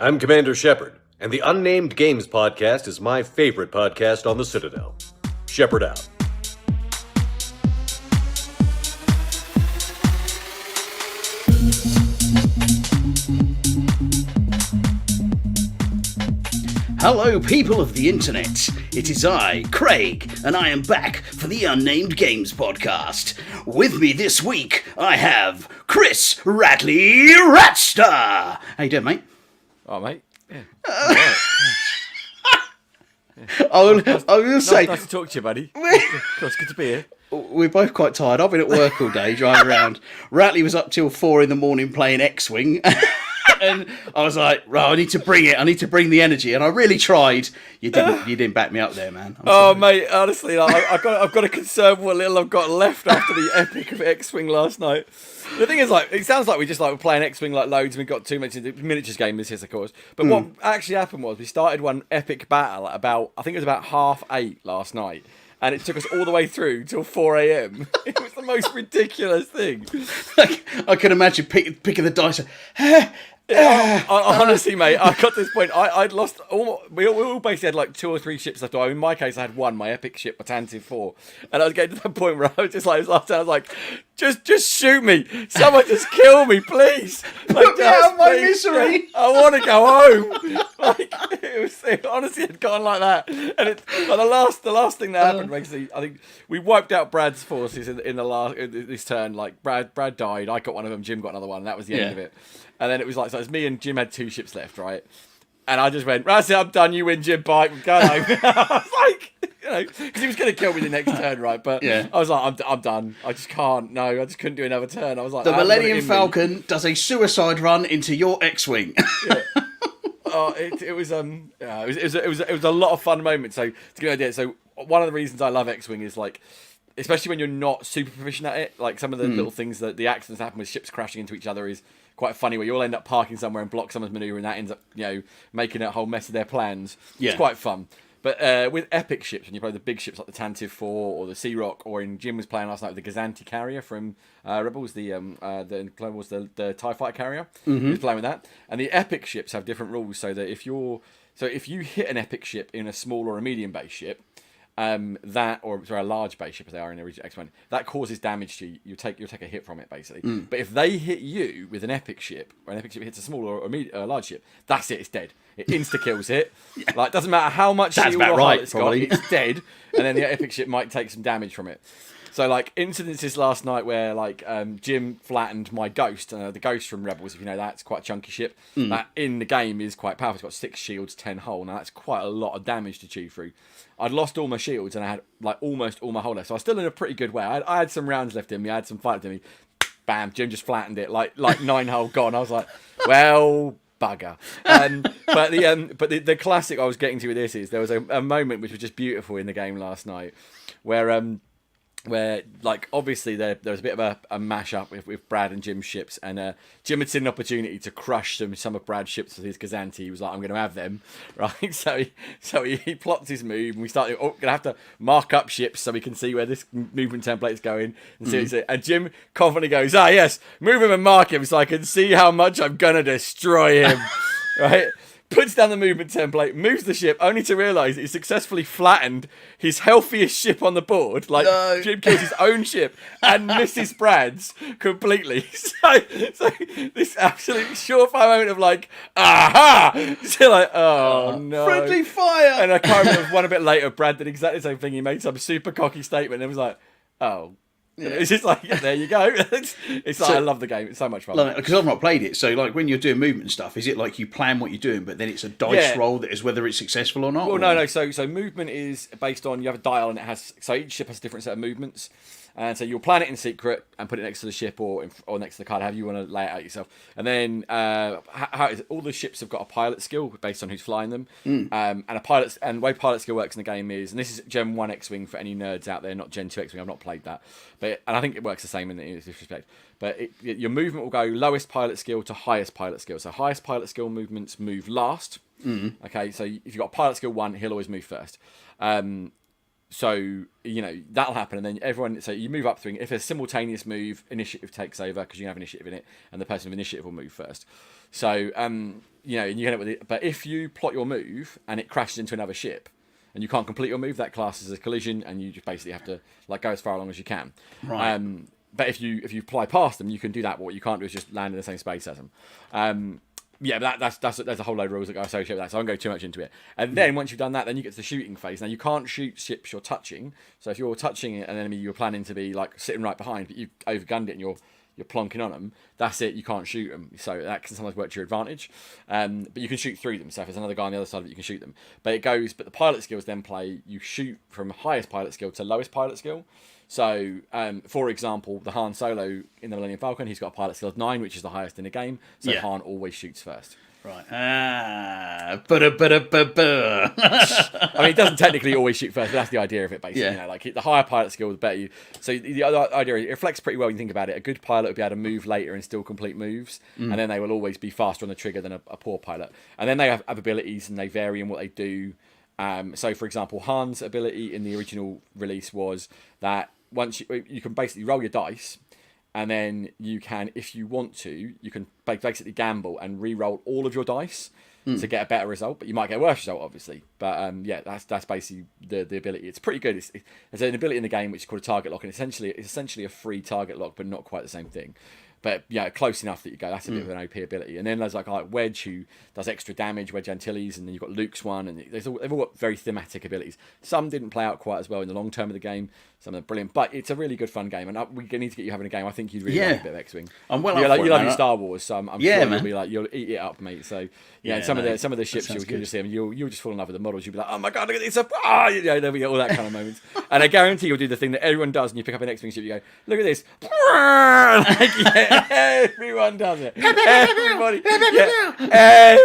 I'm Commander Shepard, and the Unnamed Games podcast is my favorite podcast on the Citadel. Shepard out. Hello, people of the internet. It is I, Craig, and I am back for the Unnamed Games podcast. With me this week, I have Chris Radley Ratstar. How you doing, mate? Oh, mate. Yeah. I will say, Nice to talk to you, buddy. Of course, good to be here. we're both quite tired. I've been at work all day, driving around. Ratley was up till 4 a.m. playing X-Wing. And I was like, right, I need to bring it. I need to bring the energy. And I really tried. You didn't back me up there, man. Oh, mate, honestly, like, I've got to conserve what little I've got left after the epic of X-Wing last night. The thing is, like, it sounds like we just were playing X-Wing like loads, and we got too much into the miniatures game. This is, of course, but what actually happened was we started one epic battle at I think it was about 8:30 last night, and it took us all the way through till 4 a.m. It was the most ridiculous thing. Like, I can imagine picking the dice. Honestly, mate, I got to this point. I'd lost all. We all basically had like 2 or 3 ships left. In my case, I had one, my epic ship, my Tantive 4, and I was getting to that point where I was just like, last time, I was like, just shoot me, someone just kill me, please. Like, Put me out of my misery. I want to go home. Like it honestly had gone like that. And the last thing that happened, basically, I think we wiped out Brad's forces in this turn. Like Brad died. I got one of them. Jim got another one. And that was the end of it. And then it was like, so it was me and Jim had 2 ships left, right? And I just went, that's it, I'm done, you win, Jim, bye, go home. I was like, because he was going to kill me the next turn, right? But I was like, I'm done. I just can't, no, I just couldn't do another turn. I was like, the Millennium Falcon does a suicide run into your X-Wing. Yeah. It was a lot of fun moments. So to give you an idea, so one of the reasons I love X-Wing is like, especially when you're not super proficient at it, like some of the little things that the accidents that happen with ships crashing into each other is quite funny, where you'll end up parking somewhere and block someone's maneuver, and that ends up, making a whole mess of their plans. Yeah. It's quite fun. But with epic ships, when you play the big ships like the Tantive 4 or the Sea Rock, or Jim was playing last night with the Gazanti carrier from Rebels, the Clone Wars, the TIE fighter carrier. Mm-hmm. He was playing with that. And the epic ships have different rules, so that if you hit an epic ship in a small or a medium base ship, a large base ship as they are in the original X-Men, that causes damage to you. You'll take a hit from it, basically. But if they hit you with an epic ship, or an epic ship hits a small or a large ship, that's it, it's dead. It insta-kills it. Like, doesn't matter how much shield or hull it's got, it's dead. And then the epic ship might take some damage from it. So, like, incidences last night where, like, Jim flattened my Ghost, the Ghost from Rebels, if you know that, it's quite a chunky ship. That, in the game, is quite powerful. It's got 6 shields, 10 hull. Now, that's quite a lot of damage to chew through. I'd lost all my shields, and I had, like, almost all my hull left. So I was still in a pretty good way. I had some rounds left in me. I had some fight left in me. Bam, Jim just flattened it, like 9 hull gone. I was like, well, bugger. But the classic I was getting to with this is there was a moment which was just beautiful in the game last night, where like, obviously there was a bit of a mash-up with Brad and Jim's ships, and Jim had seen an opportunity to crush some of Brad's ships with his Gazanti. He was like, I'm going to have them, right? So he plots his move, and we started, going to have to mark up ships so we can see where this movement template is going, and see and Jim confidently goes, yes, move him and mark him so I can see how much I'm going to destroy him, right? Puts down the movement template, moves the ship, only to realise he successfully flattened his healthiest ship on the board. Like, no. Jim kills his own ship and misses Brad's completely. So this absolute surefire moment of like, aha! So like, oh no. Friendly fire! And I can't remember, one a bit later, Brad did exactly the same thing. He made some super cocky statement and was like, oh. Yeah. It's just like, there you go. It's like, I love the game. It's so much fun. Because I've not played it. So, like, when you're doing movement stuff, is it like you plan what you're doing, but then it's a dice roll that is whether it's successful or not? Well, no. So movement is based on, you have a dial, and it has, so each ship has a different set of movements. And so you'll plan it in secret and put it next to the ship or next to the card, however you want to lay it out yourself. And then all the ships have got a pilot skill based on who's flying them. And the way pilot skill works in the game is, and this is Gen 1 X-Wing for any nerds out there, not Gen 2 X-Wing, I've not played that. And I think it works the same in this respect. But your movement will go lowest pilot skill to highest pilot skill. So highest pilot skill movements move last. Okay, so if you've got pilot skill 1, he'll always move first. So, that'll happen, and then so you move up through. If a simultaneous move, initiative takes over, because you have initiative in it, and the person with initiative will move first. So, and you can end up with it. But if you plot your move and it crashes into another ship, and you can't complete your move, that class as a collision, and you just basically have to go as far along as you can. Right. But if you fly past them, you can do that. But what you can't do is just land in the same space as them. But there's a whole load of rules that go associated with that, so I won't go too much into it. And then once you've done that, then you get to the shooting phase. Now you can't shoot ships you're touching. So if you're touching an enemy you're planning to be like sitting right behind, but you've overgunned it and you're plonking on them, that's it, you can't shoot them. So that can sometimes work to your advantage. But you can shoot through them. So if there's another guy on the other side of it, you can shoot them. But the pilot skills then play, you shoot from highest pilot skill to lowest pilot skill. So, for example, the Han Solo in the Millennium Falcon, he's got a pilot skill of 9, which is the highest in the game. So Han always shoots first. Right. I mean, it doesn't technically always shoot first, but that's the idea of it, basically. Yeah. Like the higher pilot skill, the better you. So the other idea, it reflects pretty well when you think about it. A good pilot would be able to move later and still complete moves, and then they will always be faster on the trigger than a poor pilot. And then they have abilities, and they vary in what they do. So, for example, Han's ability in the original release was that once you can basically roll your dice. And then you can, if you want to, you can basically gamble and re-roll all of your dice to get a better result. But you might get a worse result, obviously. But that's basically the ability. It's pretty good. There's an ability in the game which is called a target lock, and it's essentially a free target lock, but not quite the same thing. But close enough that you go, that's a bit of an OP ability. And then there's like Wedge, who does extra damage, Wedge Antilles, and then you've got Luke's one, and they've all got very thematic abilities. Some didn't play out quite as well in the long term of the game. Some are brilliant, but it's a really good fun game, and we need to get you having a game. I think you'd really like a bit of X-Wing. I'm well you up like, for you it, love man. your Star Wars, so I'm Yeah, sure man. you'll be like, you'll eat it up, mate. So and some of the ships sounds you'll good. just see them, you'll just fall in love with the models. You'll be like, oh my god, look at this! There'll be all that kind of moments, and I guarantee you'll do the thing that everyone does, and you pick up an X-Wing ship, you go, look at this, everyone does it.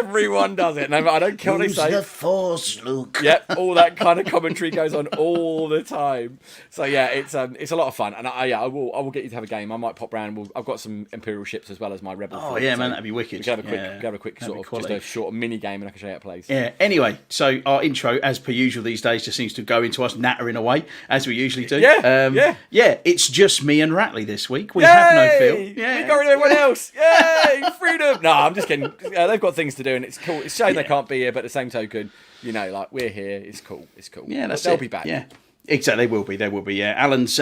Everyone does it. No, I don't care what they say. The Force, Luke. Yep, all that kind of commentary goes on all the time. So yeah, it's a lot of fun, and I will get you to have a game. I might pop round. I've got some Imperial ships as well as my Rebel. Oh fleet, yeah, so man, that'd be wicked. we can have a quick That'd be sort of just a short mini game, and I can show you how it plays. Yeah. Anyway, so our intro, as per usual these days, just seems to go into us nattering away as we usually do. Yeah. It's just me and Ratley this week. We have no Phil. Yeah, we got rid of everyone else. Yay, freedom! No, I'm just kidding. They've got things to do, and it's cool. It's a shame they can't be here, but at the same token, like we're here. It's cool. Yeah, they'll be back. Yeah. Exactly, they will be. Yeah, Alan's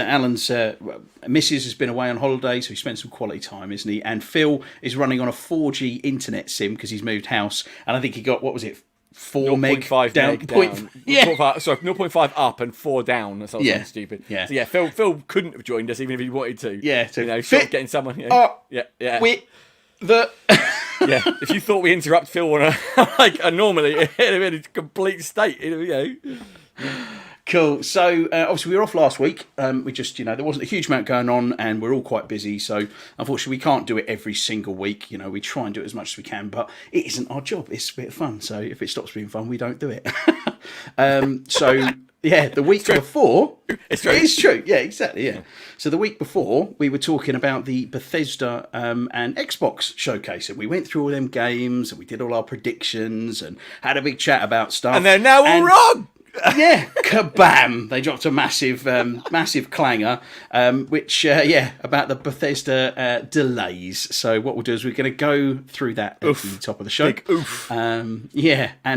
missus has been away on holiday, so he spent some quality time, isn't he? And Phil is running on a 4G internet sim because he's moved house, and I think he got 4 meg 0.5 down. meg down. Yeah. 0.5 up and 4 down. That's all stupid. Yeah. So Phil couldn't have joined us even if he wanted to. Yeah. Sort of getting someone. Yeah. If you thought we interrupt Phil on normally, it'd have been a complete state. Cool. So obviously we were off last week. We just, there wasn't a huge amount going on, and we're all quite busy. So unfortunately, we can't do it every single week. We try and do it as much as we can, but it isn't our job. It's a bit of fun. So if it stops being fun, we don't do it. The week before, it's true. Yeah, exactly. Yeah. So the week before, we were talking about the Bethesda and Xbox showcase, and we went through all them games, and we did all our predictions, and had a big chat about stuff. And they're now all wrong. Yeah, kabam! They dropped a massive clanger, about the Bethesda delays. So what we'll do is we're going to go through that at the top of the show. Big oof. And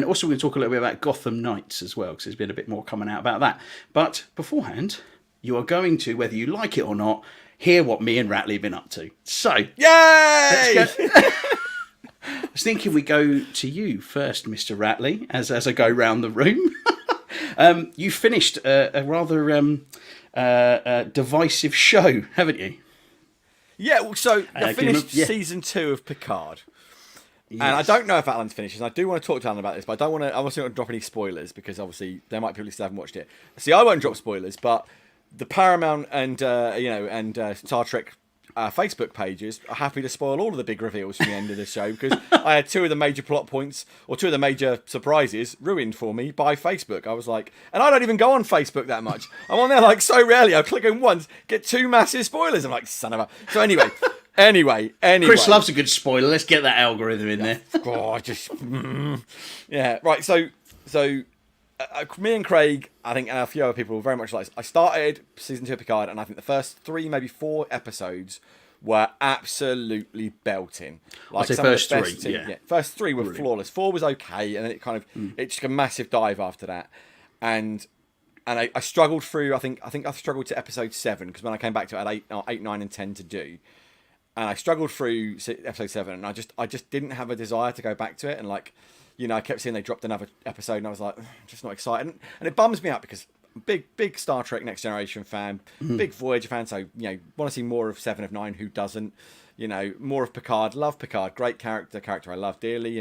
also we're going to talk a little bit about Gotham Knights as well, because there's been a bit more coming out about that. But beforehand, you are going to, whether you like it or not, hear what me and Ratley have been up to. So, yay! Let's go. I was thinking we go to you first, Mr. Ratley, as I go round the room. You finished a rather divisive show, haven't you? Yeah, well, so I finished season 2 of Picard. Yes. And I don't know if Alan's finished, and I do want to talk to Alan about this, but I wasn't going to drop any spoilers, because obviously there might be people who still haven't watched it. See, I won't drop spoilers, but the Paramount and Star Trek Facebook pages are happy to spoil all of the big reveals from the end of the show, because I had 2 of the major plot points, or 2 of the major surprises, ruined for me by Facebook. I was like, and I don't even go on Facebook that much. I'm on there so rarely. I'll click on once, get 2 massive spoilers. I'm like, son of a... So anyway. Chris loves a good spoiler. Let's get that algorithm in there. God, yeah, right. So me and Craig, I think, and a few other people were very much like this. I started season 2 of Picard, and I think the first 3, maybe 4 episodes were absolutely belting. Like say some of the first best three, teams- yeah. First three were flawless. 4 was okay, and then it took a massive dive after that. And I struggled through. I think I struggled to episode 7 because when I came back to it, I had 8, 9, and 10 to do, and I struggled through episode 7, and I just didn't have a desire to go back to it. And like, I kept seeing they dropped another episode, and I was like, I'm just not excited, and it bums me out because big Star Trek Next Generation fan, big Voyager fan. So want to see more of 7 of 9. Who doesn't? More of Picard. Love Picard. Great character I love dearly.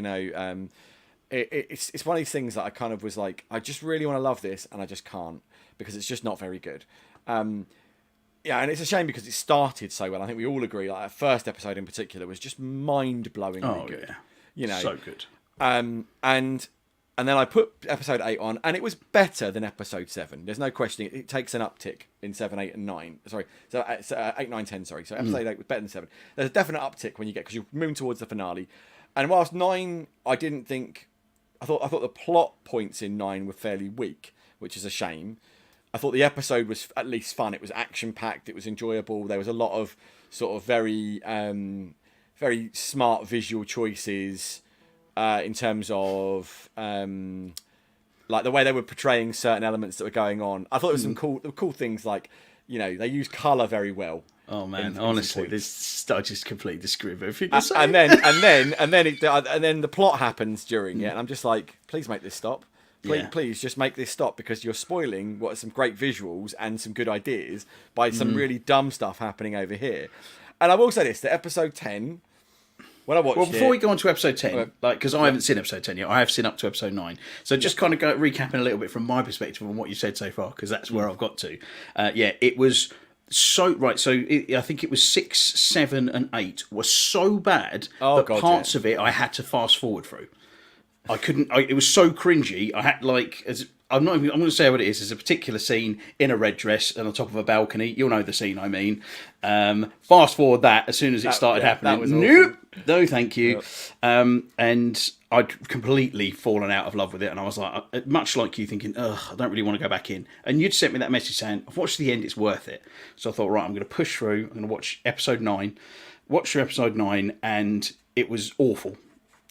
It's one of these things that I kind of was like, I just really want to love this, and I just can't because it's just not very good. And it's a shame because it started so well. I think we all agree. Like, that first episode in particular was just mind-blowingly good. So good. And then I put episode 8 on, and it was better than episode 7. There's no questioning it. It takes an uptick in 7, 8, and 9. Sorry, so 8, 9, 10. Sorry, so episode 8 was better than 7. There's a definite uptick when you get because you're moving towards the finale. And whilst 9, I didn't think. I thought the plot points in 9 were fairly weak, which is a shame. I thought the episode was at least fun. It was action packed. It was enjoyable. There was a lot of sort of very smart visual choices in terms of like the way they were portraying certain elements that were going on. I thought there was some cool things like they use color very well. Oh man, honestly, I just completely disagree with everything. And then the plot happens during it, and I'm just like, please make this stop. Please just make this stop because you're spoiling what are some great visuals and some good ideas by some really dumb stuff happening over here. And I will say this: that episode 10, when I watched it, before we go on to episode 10, because I haven't seen episode 10 yet, I have seen up to episode 9. So just kind of recapping a little bit from my perspective on what you said so far, because that's where I've got to. It was. So I think it was 6, 7, and 8 were so bad that parts of it I had to fast forward through. I couldn't. It was so cringy. I had I'm going to say what it is. There's a particular scene in a red dress and on top of a balcony. You'll know the scene I mean. Fast forward that as soon as it started happening. That was nope. No, thank you. And I'd completely fallen out of love with it, and I was like, much like you, thinking, ugh, I don't really want to go back in. And you'd sent me that message saying, I've watched the end, it's worth it. So I thought, right, I'm going to push through. I'm going to watch episode 9. Watch through episode 9, and it was awful.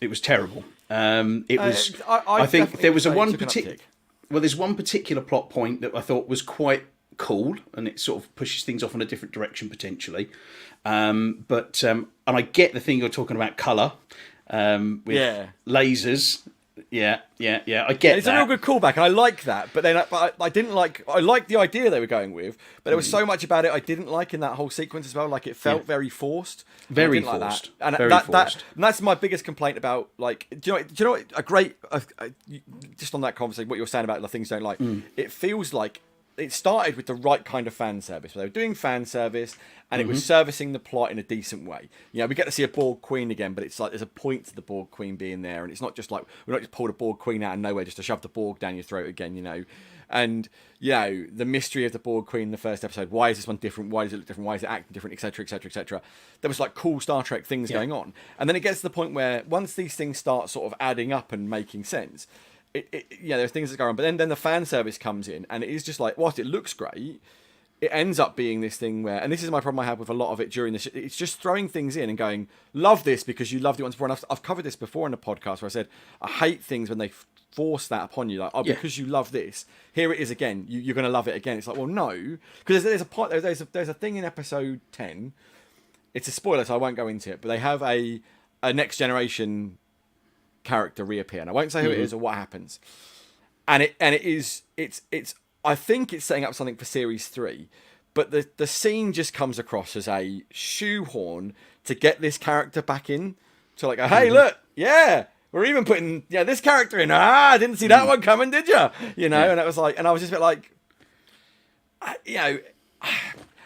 It was terrible. It was. I think there was there's one particular plot point that I thought was quite cool, and it sort of pushes things off in a different direction potentially. And I get the thing you're talking about, colour. With lasers. Yeah. I get it's that. a real good callback, and I like that. But then I didn't like. I liked the idea they were going with, but there was so much about it I didn't like in that whole sequence as well. Like it felt very forced. Very forced. Like that. And and that's my biggest complaint about. Like, do you know what? A great. Just on that conversation, what you're saying about the things you don't like. It feels like it started with the right kind of fan service. Where they were doing fan service, and it was servicing the plot in a decent way. We get to see a Borg Queen again, but it's like there's a point to the Borg Queen being there, and it's not just like we're not just pulled a Borg Queen out of nowhere just to shove the Borg down your throat again, And the mystery of the Borg Queen in the first episode. Why is this one different? Why does it look different? Why is it acting different? Etc. Etc. Etc. There was like cool Star Trek things going on, and then it gets to the point where once these things start sort of adding up and making sense. There's things that go on, but then the fan service comes in, and it is just like, whilst it looks great, it ends up being this thing where, and this is my problem I had with a lot of it during this, it's just throwing things in and going, love this because you loved it once before. And I've covered this before in the podcast where I said, I hate things when they force that upon you, like, because you love this, here it is again, you're going to love it again. It's like, well, no, because there's a thing in episode 10, it's a spoiler, so I won't go into it, but they have a Next Generation character reappear, and I won't say who it is or what happens, and it's I think it's setting up something for series 3, but the scene just comes across as a shoehorn to get this character back in, to like, hey, look, we're even putting this character in. I didn't see that one coming, did you? And it was like, and I was just a bit like,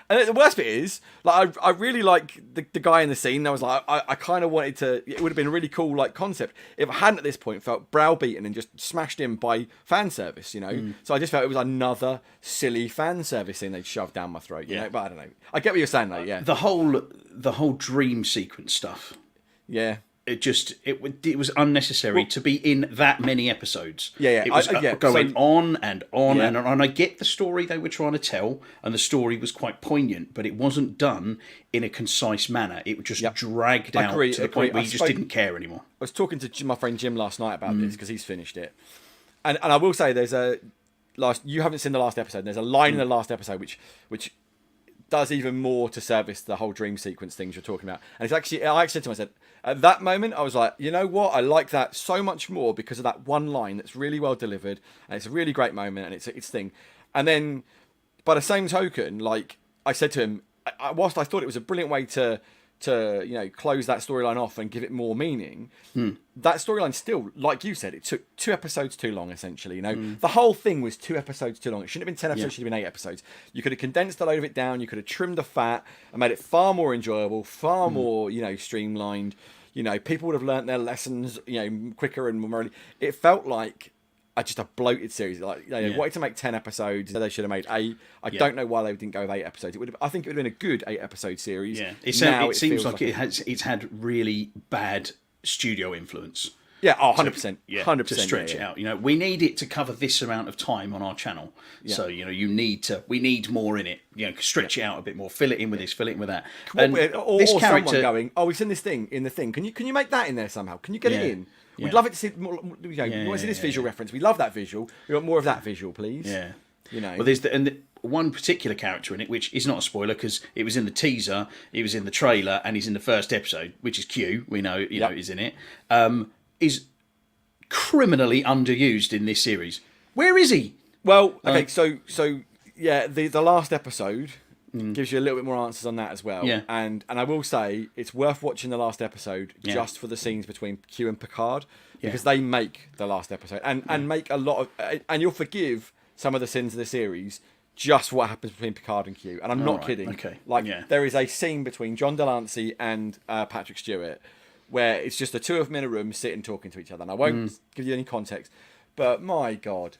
And the worst bit is, like, I really like the guy in the scene. I was like, I kind of wanted to. It would have been a really cool like concept if I hadn't at this point felt browbeaten and just smashed in by fan service. So I just felt it was another silly fan service thing they'd shoved down my throat. You know, but I don't know. I get what you're saying though. Yeah. The whole dream sequence stuff. Yeah. it was unnecessary to be in that many episodes. Yeah. It was going on and on Yeah. and on. And I get the story they were trying to tell, and the story was quite poignant, but it wasn't done in a concise manner. It just dragged out to the point where you just didn't care anymore. I was talking to my friend Jim last night about this because he's finished it, and I will say you haven't seen the last episode. There's a line in the last episode which does even more to service the whole dream sequence things you're talking about. And it's actually, I actually said to myself, at that moment, I was like, you know what? I like that so much more because of that one line that's really well delivered, and it's a really great moment, and it's thing. And then, by the same token, like I said to him, whilst I thought it was a brilliant way to close that storyline off and give it more meaning, that storyline still, like you said, it took 2 episodes too long, essentially. The whole thing was 2 episodes too long. It shouldn't have been 10 episodes, it should have been 8 episodes. You could have condensed a load of it down, you could have trimmed the fat and made it far more enjoyable, far more, streamlined. People would have learnt their lessons, quicker and more. It felt like just a bloated series. Like they wanted to make 10 episodes, so they should have made 8. I don't know why they didn't go with 8 episodes. I think it would have been a good 8-episode series. Yeah, it seems like it's had really bad studio influence. Yeah, 100%. 100%. To stretch it out. We need it to cover this amount of time on our channel. Yeah. So, we need more in it. Stretch it out a bit more. Fill it in with this, fill it in with that. And or someone going, oh, we've seen this thing in the thing. Can you make that in there somehow? Can you get it in? We'd love it to see more. We want to see this visual reference. We love that visual. We want more of that visual, please. Yeah. Well, there's one particular character in it, which is not a spoiler because it was in the teaser, he was in the trailer, and he's in the first episode, which is Q. We know, is in it. Is criminally underused in this series. Where is he? Well, okay, so the last episode gives you a little bit more answers on that as well. Yeah. And I will say it's worth watching the last episode just for the scenes between Q and Picard because they make the last episode and make a lot of and you'll forgive some of the sins of the series just for what happens between Picard and Q. And I'm not kidding. Okay. There is a scene between John Delancey and Patrick Stewart where it's just the two of them in a room sitting talking to each other. And I won't give you any context, but my God,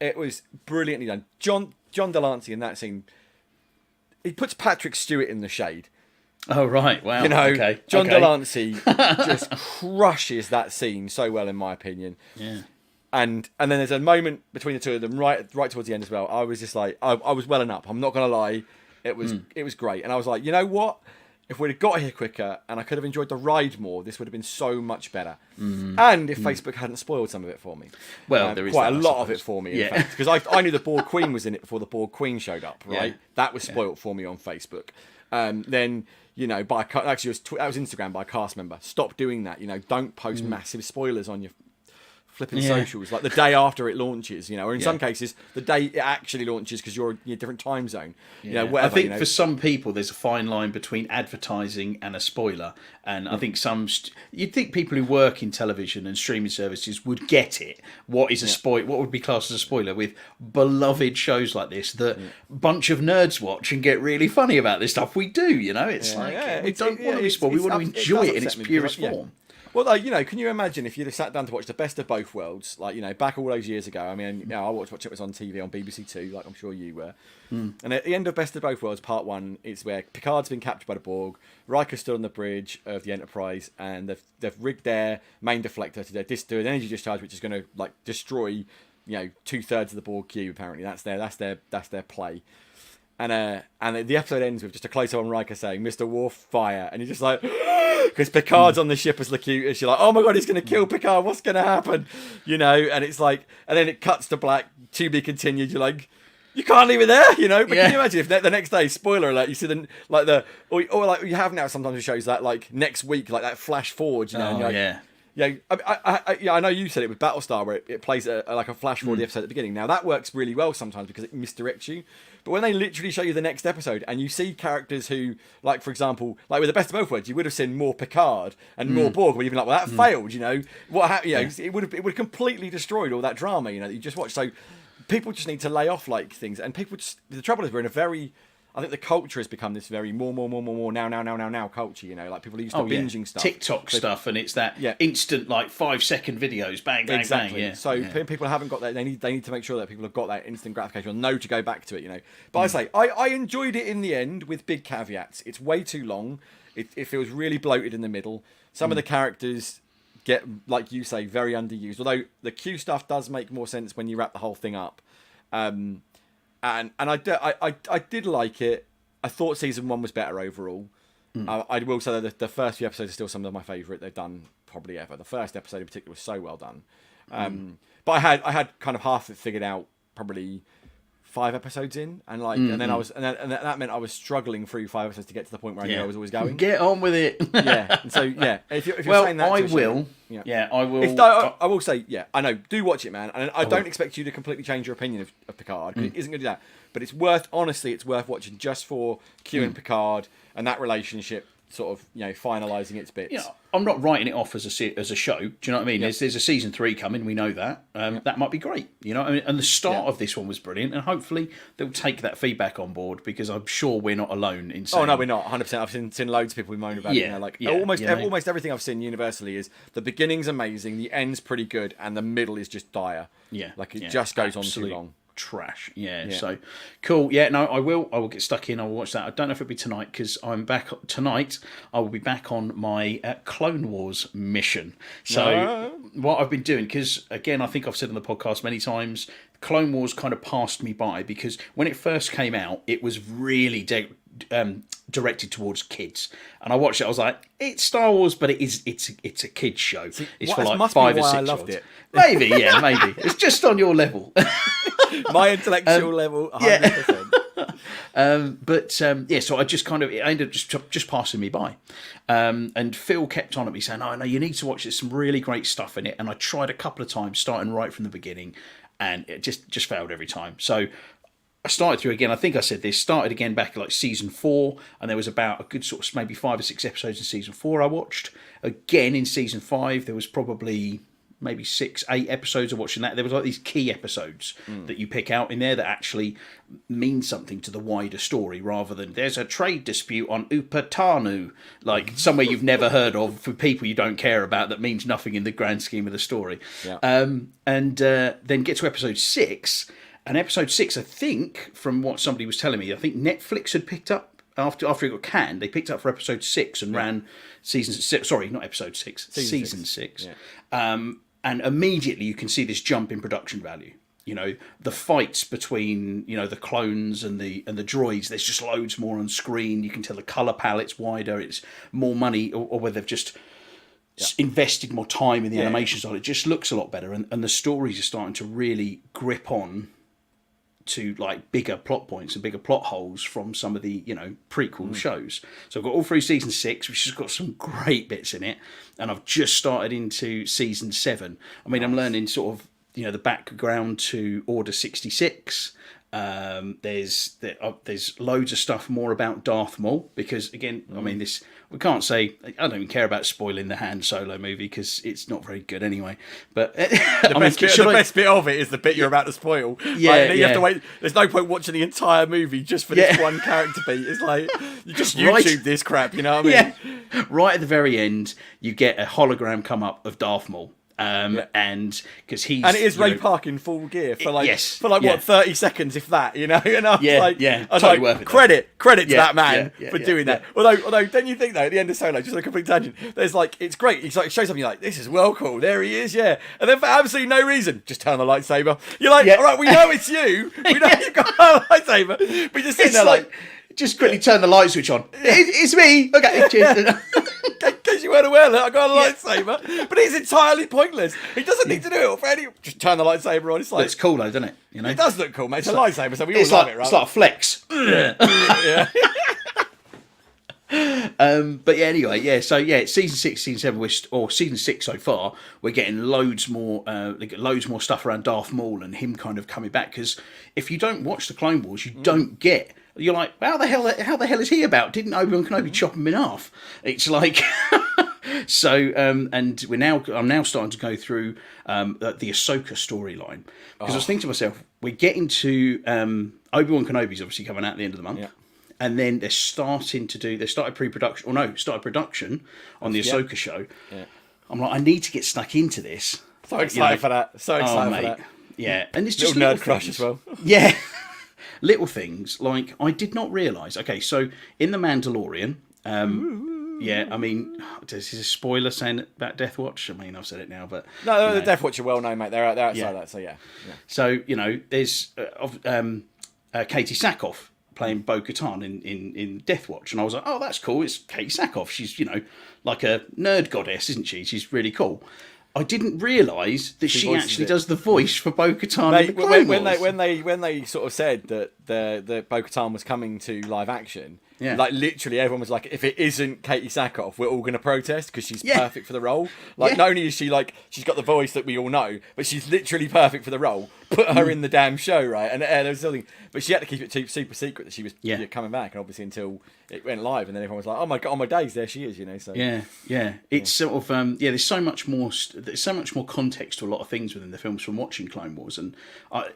it was brilliantly done. John Delancey in that scene, he puts Patrick Stewart in the shade. Oh, right. Wow. Okay. John Delancey just crushes that scene so well, in my opinion. Yeah. And then there's a moment between the two of them right towards the end as well. I was just like, I was welling up. I'm not going to lie. It was great. And I was like, you know what? If we'd have got here quicker and I could have enjoyed the ride more, this would have been so much better. And if Facebook hadn't spoiled some of it for me. Well, there is quite a lot of it for me, in fact. Because I knew the Borg Queen was in it before the Borg Queen showed up, right? Yeah. That was spoiled for me on Facebook. Then, actually, that was Instagram by a cast member. Stop doing that. Don't post massive spoilers on your flipping socials, like the day after it launches, or in some cases the day it actually launches because you're in a different time zone. Whatever. I think for some people there's a fine line between advertising and a spoiler, and I think you'd think people who work in television and streaming services would get it. What is a spoil? What would be classed as a spoiler with beloved shows like this that a bunch of nerds watch and get really funny about this stuff? We do, It's we don't want to be spoiled. We want to enjoy it in its purest form. Well, can you imagine if you'd have sat down to watch the best of both worlds, back all those years ago? I mean, I watched it was on TV on BBC Two, like I'm sure you were. And at the end of Best of Both Worlds, Part 1, it's where Picard's been captured by the Borg, Riker's stood on the bridge of the Enterprise, and they've rigged their main deflector to do an energy discharge, which is going to destroy, 2/3 of the Borg cube. Apparently, that's their play. And the episode ends with just a close-up on Riker saying, "Mr. Worf, fire," and you're just like. Because Picard's on the ship as Locutus, you're like, oh my God, he's going to kill Picard. What's going to happen? And it's like, and then it cuts to black, to be continued. You're like, you can't leave it there, But can you imagine if the next day, spoiler alert, you see or like you have now sometimes it shows that next week, like that flash forward, and you're like, Yeah, I know you said it with Battlestar where it plays like a flash forward the episode at the beginning. Now that works really well sometimes because it misdirects you. But when they literally show you the next episode and you see characters who, like for example, like with the Best of Both Worlds, you would have seen more Picard and more Borg. Where you'd be like, well, that failed. What happened? It would have completely destroyed all that drama. That you just watched. So people just need to lay off things, and people just. The trouble is we're in a very. I think the culture has become this very more now culture, like people are used to binging stuff. TikTok stuff, and it's that instant 5-second videos, bang, bang, exactly. bang. So people haven't got that. They need to make sure that people have got that instant gratification or know to go back to it, But I say, I enjoyed it in the end with big caveats. It's way too long. It feels really bloated in the middle. Some of the characters get, like you say, very underused. Although the Q stuff does make more sense when you wrap the whole thing up. And I did like it. I thought season 1 was better overall. I will say that the first few episodes are still some of my favourite they've done probably ever. The first episode in particular was so well done. But I had kind of half it figured out probably 5 episodes in, and then that meant I was struggling through 5 episodes to get to the point where I knew I was always going. Get on with it. Yeah. And so if you're well, saying that, I will. I will. I will say, I know. Do watch it, man. And I don't expect you to completely change your opinion of Picard, because it isn't going to do that. But it's worth watching just for Q and Picard and that relationship sort of finalising its bits. Yeah, I'm not writing it off as a show. Do you know what I mean? Yep. There's a season 3 coming. We know that. That might be great. And the start of this one was brilliant. And hopefully they'll take that feedback on board, because I'm sure we're not alone in saying. Oh no, we're not. 100%. I've seen loads of people moan about it. Almost everything I've seen universally is the beginning's amazing, the end's pretty good, and the middle is just dire. Yeah, it just goes on too long. Trash. So cool. I will get stuck in. I will watch that. I don't know if it'll be tonight, because I'm back tonight. I will be back on my Clone Wars mission. So what I've been doing, because again, I think I've said on the podcast many times, Clone Wars kind of passed me by, because when it first came out, it was really directed towards kids, and I watched it. I was like, it's Star Wars, but it's a kids show. It's for like 5 or 6 I loved it. Maybe it's just on your level. My intellectual level, 100%. So I just it ended up just passing me by. And Phil kept on at me saying, "Oh no, you need to watch. There's some really great stuff in it." And I tried a couple of times, starting right from the beginning, and it just failed every time. So I started through again. I think I said this. Started again back at like season 4, and there was about a good sort of maybe 5 or 6 episodes in season 4 I watched. Again in season 5, there was probably maybe 6, 8 episodes of watching that. There was like these key episodes that you pick out in there that actually mean something to the wider story, rather than there's a trade dispute on Upatanu, like somewhere you've never heard of for people you don't care about, that means nothing in the grand scheme of the story. Then get to episode 6, and episode 6, I think, from what somebody was telling me, I think Netflix had picked up after it got canned. They picked up for episode 6 and ran season 6. Sorry, not episode 6, season 6. And immediately you can see this jump in production value. The fights between the clones and the droids. There's just loads more on screen. You can tell the color palette's wider. It's more money, or whether they've just invested more time in the animations on it. It just looks a lot better, and the stories are starting to really grip on to like bigger plot points and bigger plot holes from some of the prequel shows. So I've got all through season 6, which has got some great bits in it, and I've just started into season 7. I mean, I'm learning sort of the background to Order 66. There's loads of stuff more about Darth Maul, because again, I mean, we can't say, I don't even care about spoiling the Han Solo movie, because it's not very good anyway. But the best bit of it is the bit you're about to spoil. You have to wait. There's no point watching the entire movie just for this one character beat. It's like you just YouTube this crap. You know what I mean? Right at the very end, you get a hologram come up of Darth Maul. And because it is Ray Park in full gear for what 30 seconds, if that, I was totally like, worth it, credit to that man for doing that. Although don't you think though, at the end of Solo, just a complete tangent, there's like, it's great, he's like, shows something like, this is well cool, there he is, and then for absolutely no reason, just turn the lightsaber. You're like, all right, we know it's you, we know you've got a lightsaber, but you're just sitting there like just quickly turn the light switch on. It's me. Okay, cheers. In case you weren't aware that I got a lightsaber, but it's entirely pointless. He doesn't need to do it for any. Just turn the lightsaber on. It's like, it's cool though, doesn't it? It does look cool, mate. It's a lightsaber, so we all love it, right? It's like a flex. But anyway, so it's season 6, season 7, or season 6 so far. We're getting loads more stuff around Darth Maul and him kind of coming back. Because if you don't watch the Clone Wars, you don't get. You're like, how the hell is he about? Didn't Obi-Wan Kenobi chop him in half? It's like, so, and I'm now starting to go through the Ahsoka storyline, because I was thinking to myself, we're getting to Obi-Wan Kenobi's obviously coming out at the end of the month. And then they're starting production on the Ahsoka show. I'm like, I need to get stuck into this. So excited for that. So excited for that. Yeah, and it's just little nerd crush as well. Yeah. Little things like I did not realise. Okay, so in The Mandalorian, yeah, I mean, this is a spoiler saying about Death Watch. I mean, I've said it now, but No, the Death Watch are well known, mate. They're outside that, so yeah. So there's Katie Sackhoff playing Bo-Katan in Death Watch, and I was like, oh, that's cool. It's Katie Sackhoff. She's like a nerd goddess, isn't she? She's really cool. I didn't realise that she actually does the voice for Bo-Katan. When they sort of said that the Bo-Katan was coming to live action, like literally everyone was like, if it isn't Katie Sackhoff, we're all going to protest because she's perfect for the role. Like not only is she like she's got the voice that we all know, but she's literally perfect for the role. Put her in the damn show, right? And there was something, but she had to keep it super secret that she was coming back, and obviously until it went live, and then everyone was like, oh my god, on my days, there she is, So it's sort of there's so much more context to a lot of things within the films from watching Clone Wars, and I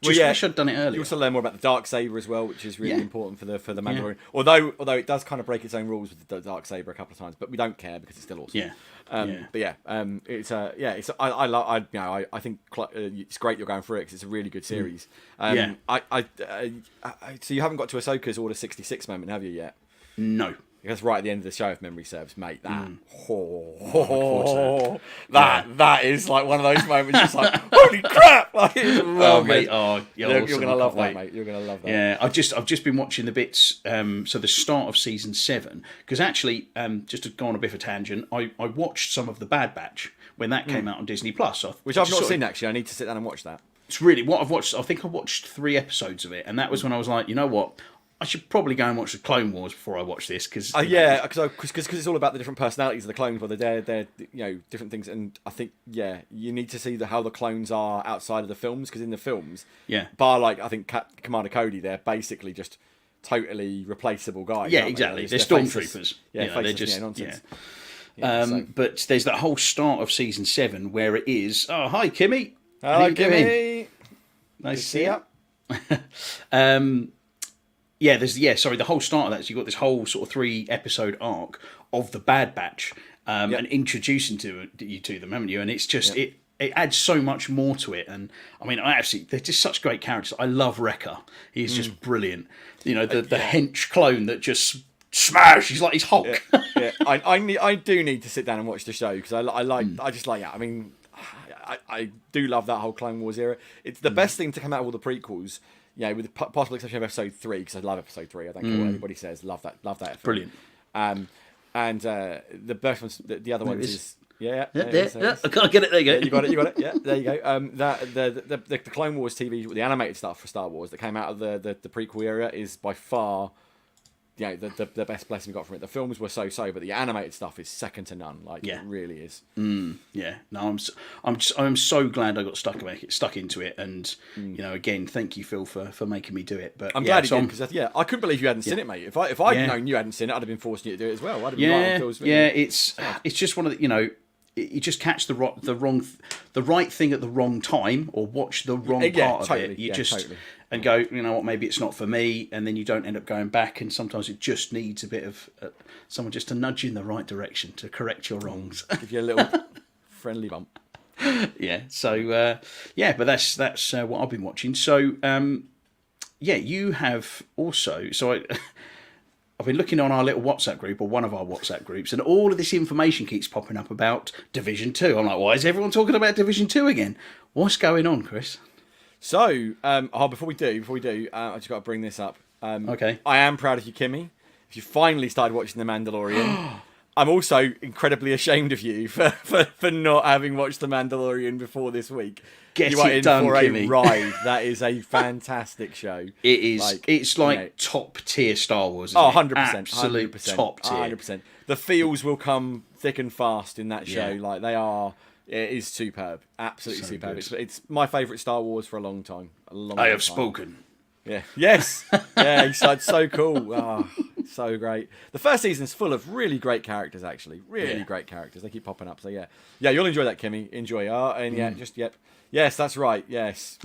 just wish I'd done it earlier. You also learn more about the Darksaber as well, which is really important for the Mandalorian. Although it does kind of break its own rules with the Darksaber a couple of times, but we don't care because it's still awesome. I think it's great you're going through it because it's a really good series. So you haven't got to Ahsoka's Order 66 moment, have you yet? No. That's right at the end of the show, if memory serves, mate. That is like one of those moments. Just like, holy crap! Like, you're gonna love that, mate. You're gonna love that. Yeah, I've just been watching the bits. So the start of season 7, because actually, just to go on a bit of a tangent, I watched some of the Bad Batch when that came out on Disney Plus, which I've not seen actually. I need to sit down and watch that. It's really what I've watched. I think I watched 3 episodes of it, and that was when I was like, you know what? I should probably go and watch the Clone Wars before I watch this because because it's all about the different personalities of the clones, whether they're different things, and I think you need to see how the clones are outside of the films, because in the films, bar like I think Commander Cody, they're basically just totally replaceable guys. Yeah, exactly. They're stormtroopers. They're just nonsense. But there's that whole start of season 7 where it is. Oh, hi, Kimmy. Hello, Kimmy. Nice to see you. The whole start of that. So you've got this whole sort of 3-episode arc of the Bad Batch and introducing you to them, haven't you? And it's just it adds so much more to it. And I mean, they're just such great characters. I love Wrecker. He's just brilliant. The hench clone that just smash. He's like he's Hulk. I do need to sit down and watch the show because I just like it. I mean, I do love that whole Clone Wars era. It's the best thing to come out of all the prequels. With the possible exception of episode 3, because I love episode 3. I don't care what anybody says. Love that. Brilliant. And the best ones, the other ones is I can't get it. There you go. You got it. Yeah, there you go. The Clone Wars TV, the animated stuff for Star Wars that came out of the prequel era is by far the best blessing we got from it. The films were so, but the animated stuff is second to none. It really is. No, I'm so glad I got stuck into it, and again, thank you, Phil, for making me do it. But I'm glad you did, because I couldn't believe you hadn't seen it, mate. If I'd known you hadn't seen it, I'd have been forcing you to do it as well. I'd have been it's just one of the you just catch the right thing at the wrong time, or watch the wrong part of it. You totally. And go, you know what, maybe it's not for me, and then you don't end up going back, and sometimes it just needs a bit of someone just to nudge you in the right direction to correct your wrongs. Give you a little friendly bump. But that's what I've been watching. So, you have also... I've been looking on our little WhatsApp group, or one of our WhatsApp groups, and all of this information keeps popping up about Division 2. I'm like, why is everyone talking about Division 2 again? What's going on, Chris? So, before we do, I just got to bring this up. Okay. I am proud of you, Kimmy. If you finally started watching The Mandalorian. I'm also incredibly ashamed of you for not having watched The Mandalorian before this week. You are in done, for Kimmy. A ride. That is a fantastic show. It is. It's top tier Star Wars. Oh, 100%. Absolute 100%, top tier. 100%. The feels will come thick and fast in that show. Like they are. It is superb. Absolutely superb. It's my favourite Star Wars for a long time. I have spoken. Yeah. Yes. It's so cool. Oh, so great. The first season's full of really great characters, actually. Really great characters. They keep popping up. So yeah, you'll enjoy that, Kimmy. Enjoy. Yes, that's right. Yes.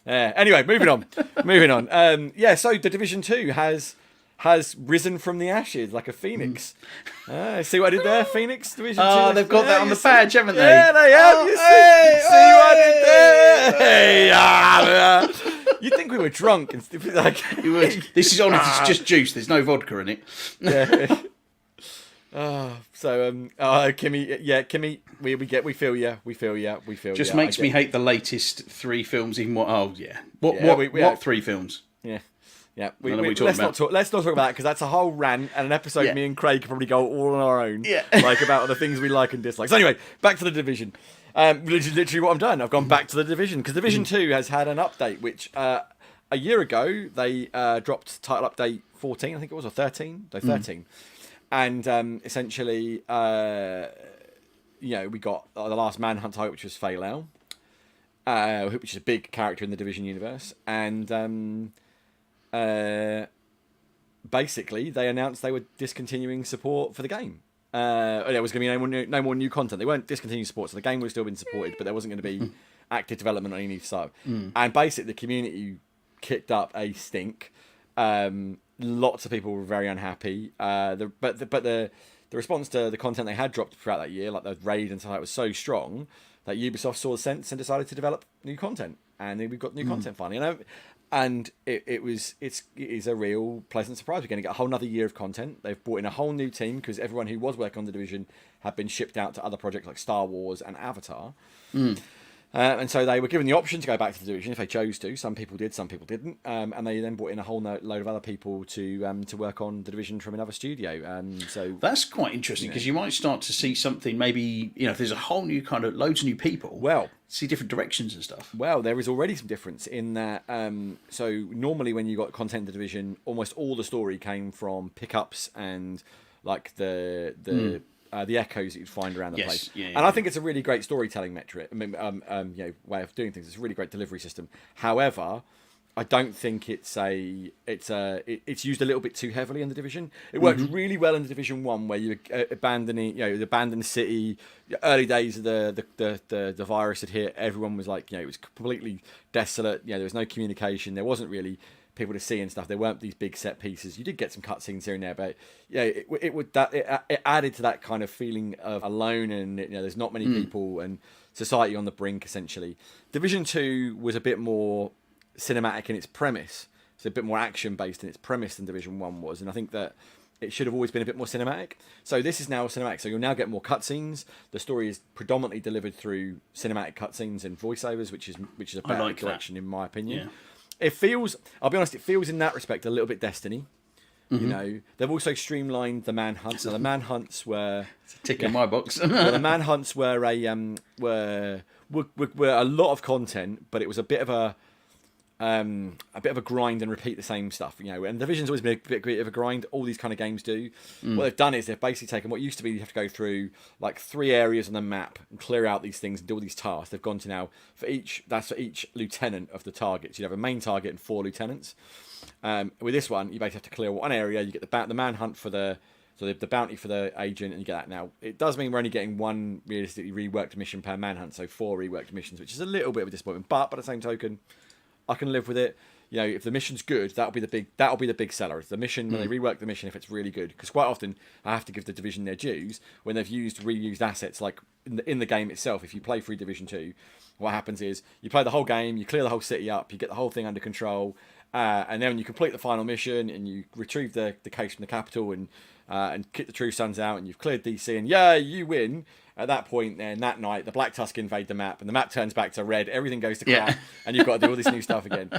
Anyway, moving on. So the Division 2 has risen from the ashes like a phoenix. See what I did there? Phoenix Division 2. Oh, they've got that on the badge, haven't they? Yeah, they have. See what I did there? You'd think we were drunk and stupid. This is honest. It's just juice. There's no vodka in it. Kimmy, we feel ya. Just makes me hate the latest 3 films even more. Oh yeah, what 3 films? Yeah. Yeah, let's not talk about that because that's a whole rant and an episode me and Craig could probably go all on our own. Yeah. Like about the things we like and dislike. So anyway, back to the Division. Literally what I've done. I've gone back to the Division because Division 2 has had an update, which a year ago they dropped title update 14, I think it was, or 13. No, 13. And essentially, we got the last Manhunt title, which was Failal, which is a big character in the Division universe, and basically they announced they were discontinuing support for the game. There was going to be no more new content. They weren't discontinuing support, so the game would have still been supported, but there wasn't going to be active development on any new stuff. And basically, the community kicked up a stink. Lots of people were very unhappy. But the response to the content they had dropped throughout that year, like the raid and stuff, like that, was so strong that Ubisoft saw the sense and decided to develop new content. And then we've got new content finally. And it is a real pleasant surprise. We're going to get a whole another year of content. They've brought in a whole new team because everyone who was working on the Division had been shipped out to other projects like Star Wars and Avatar. And so they were given the option to go back to the Division if they chose to. Some people did, some people didn't. And they then brought in a whole load of other people to work on the Division from another studio. So that's quite interesting because you might start to see something. Maybe if there's a whole new kind of loads of new people. Well, see different directions and stuff. Well, there is already some difference in that. So normally when you got content in the Division, almost all the story came from pickups and like the echoes that you'd find around the place. I think it's a really great storytelling metric. Way of doing things. It's a really great delivery system. However, I don't think it's used a little bit too heavily in the Division. It worked really well in the Division 1 where you abandon the city. Early days of the virus had hit. Everyone was like, it was completely desolate. There was no communication. There wasn't really people to see and stuff. There weren't these big set pieces. You did get some cutscenes here and there, but it added to that kind of feeling of alone and there's not many people and society on the brink essentially. Division 2 was a bit more cinematic in its premise. It's a bit more action based in its premise than Division 1 was, and I think that it should have always been a bit more cinematic. So this is now cinematic. So you'll now get more cutscenes. The story is predominantly delivered through cinematic cutscenes and voiceovers, which is a better direction in my opinion. Yeah. It feels, I'll be honest, it feels in that respect a little bit Destiny. They've also streamlined the manhunts. Now the manhunts were it's a tick in my box. Well, the manhunts were a lot of content, but it was a bit of a grind and repeat the same stuff, and Division's always been a bit of a grind. All these kind of games do. What they've done is they've basically taken what used to be you have to go through like 3 areas on the map and clear out these things and do all these tasks. They've gone to now for each lieutenant of the targets. You'd have a main target and 4 lieutenants. With this one, you basically have to clear one area. You get the manhunt for the bounty for the agent, and you get that. Now, it does mean we're only getting 1 realistically reworked mission per manhunt, so 4 reworked missions, which is a little bit of a disappointment. But by the same token, I can live with it. If the mission's good, that'll be the big seller. If the mission, when they rework the mission, if it's really good, because quite often I have to give the Division their dues when they've reused assets like in the game itself. If you play through Division 2, what happens is you play the whole game, you clear the whole city up, you get the whole thing under control, and then when you complete the final mission and you retrieve the case from the capital and kick the True Sons out and you've cleared DC and you win. At that point, then that night, the Black Tusk invade the map, and the map turns back to red. Everything goes to crap, and you've got to do all this new stuff again.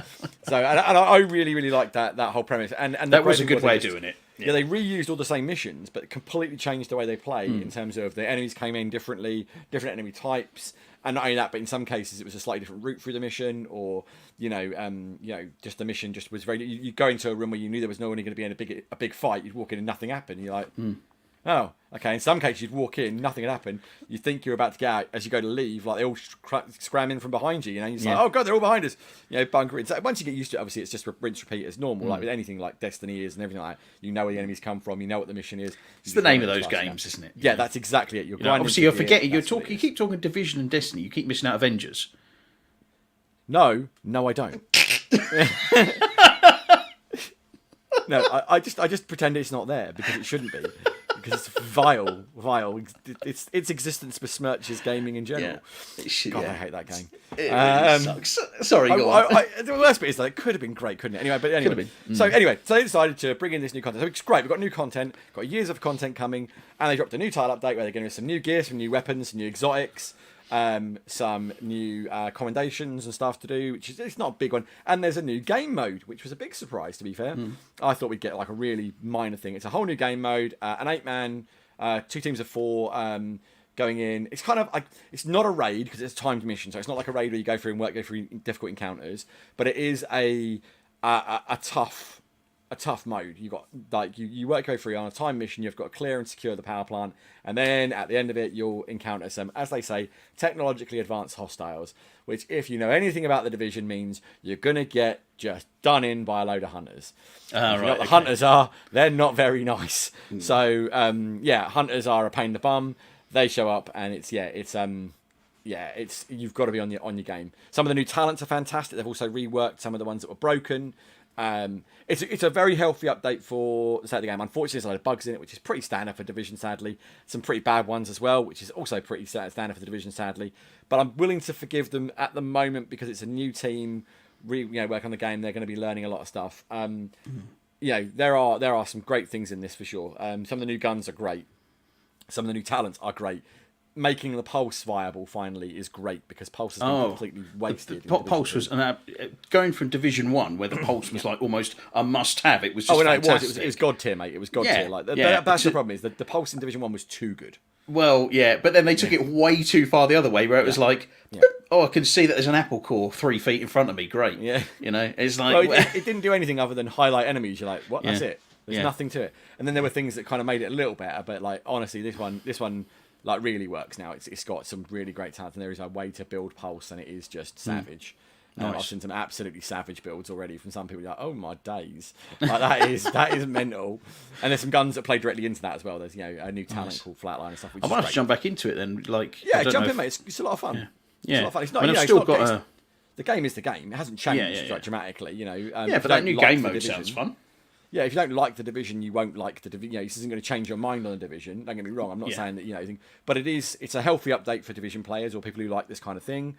So, and I really, really liked that whole premise. And that was a good way of doing it. Yeah, they reused all the same missions, but completely changed the way they play in terms of the enemies came in differently, different enemy types, and not only that, but in some cases it was a slightly different route through the mission, or just the mission just was very. You go into a room where you knew there was no one going to be in a big fight. You'd walk in and nothing happened. You're like. Oh, okay. In some cases, you'd walk in, nothing had happened. You think you're about to get out. As you go to leave, like they all scram in from behind you. You're like, oh god, they're all behind us. Bunker in. So once you get used to it, obviously, it's just rinse repeat as normal. Like with anything like Destiny is and everything like that. You know where the enemies come from. You know what the mission is. It's the name of those games, isn't it? Yeah, that's exactly it. Obviously, you're forgetting. You keep talking Division and Destiny. You keep missing out Avengers. No, I don't. No, I just pretend it's not there because it shouldn't be. because it's vile. Its existence besmirches gaming in general. God, I hate that game. It really sucks. Sorry, go on. The worst bit is that it could have been great, couldn't it? Anyway, So they decided to bring in this new content. So it's great. We've got new content, got years of content coming, and they dropped a new title update where they're giving us some new gear, some new weapons, some new exotics, some new commendations and stuff to do, which is it's not a big one. And there's a new game mode, which was a big surprise, to be fair. I thought we'd get like a really minor thing. It's a whole new game mode, an 8-man, 2 teams of 4 going in. It's kind of like, it's not a raid because it's a timed mission, so it's not like a raid where you go through difficult encounters, but it is a tough mode. You got like you go through on a time mission. You've got to clear and secure the power plant, and then at the end of it, you'll encounter some, as they say, technologically advanced hostiles. Which, if you know anything about the Division, means you're gonna get just done in by a load of hunters. The hunters are, they're not very nice. So hunters are a pain in the bum. They show up, and it's you've got to be on your game. Some of the new talents are fantastic. They've also reworked some of the ones that were broken. It's a very healthy update for the state of the game. Unfortunately, there's a lot of bugs in it, which is pretty standard for Division, sadly. Some pretty bad ones as well, which is also pretty standard for the Division, sadly. But I'm willing to forgive them at the moment because it's a new team, work on the game. They're going to be learning a lot of stuff. There are some great things in this for sure. Some of the new guns are great. Some of the new talents are great. Making the Pulse viable finally is great because Pulse has been completely wasted. The Pulse was going from Division 1, where the Pulse was like almost a must-have. It was just fantastic. It was god tier, mate. It was god tier. That's the problem is that the Pulse in Division 1 was too good. Well, yeah, but then they took it way too far the other way, where it was like, I can see that there's an apple core 3 feet in front of me. Great. Yeah. It's like... Well, it didn't do anything other than highlight enemies. You're like, what? That's it. There's nothing to it. And then there were things that kind of made it a little better, but like, honestly, this one like really works now. It's got some really great talent, and there is a way to build Pulse, and it is just savage. Nice. I've seen some absolutely savage builds already from some people. Like, oh my days, like that is mental. And there's some guns that play directly into that as well. There's a new talent called Flatline and stuff. Which I might have to jump back into it then. Like jump in, mate. It's a lot of fun. Yeah, it's a lot of fun. It's not. I've still got the game is the game. It hasn't changed dramatically. But that new game mode sounds fun. Yeah, if you don't like the Division, you won't like the Division. This isn't going to change your mind on the Division. Don't get me wrong. I'm not saying that but it's a healthy update for Division players or people who like this kind of thing.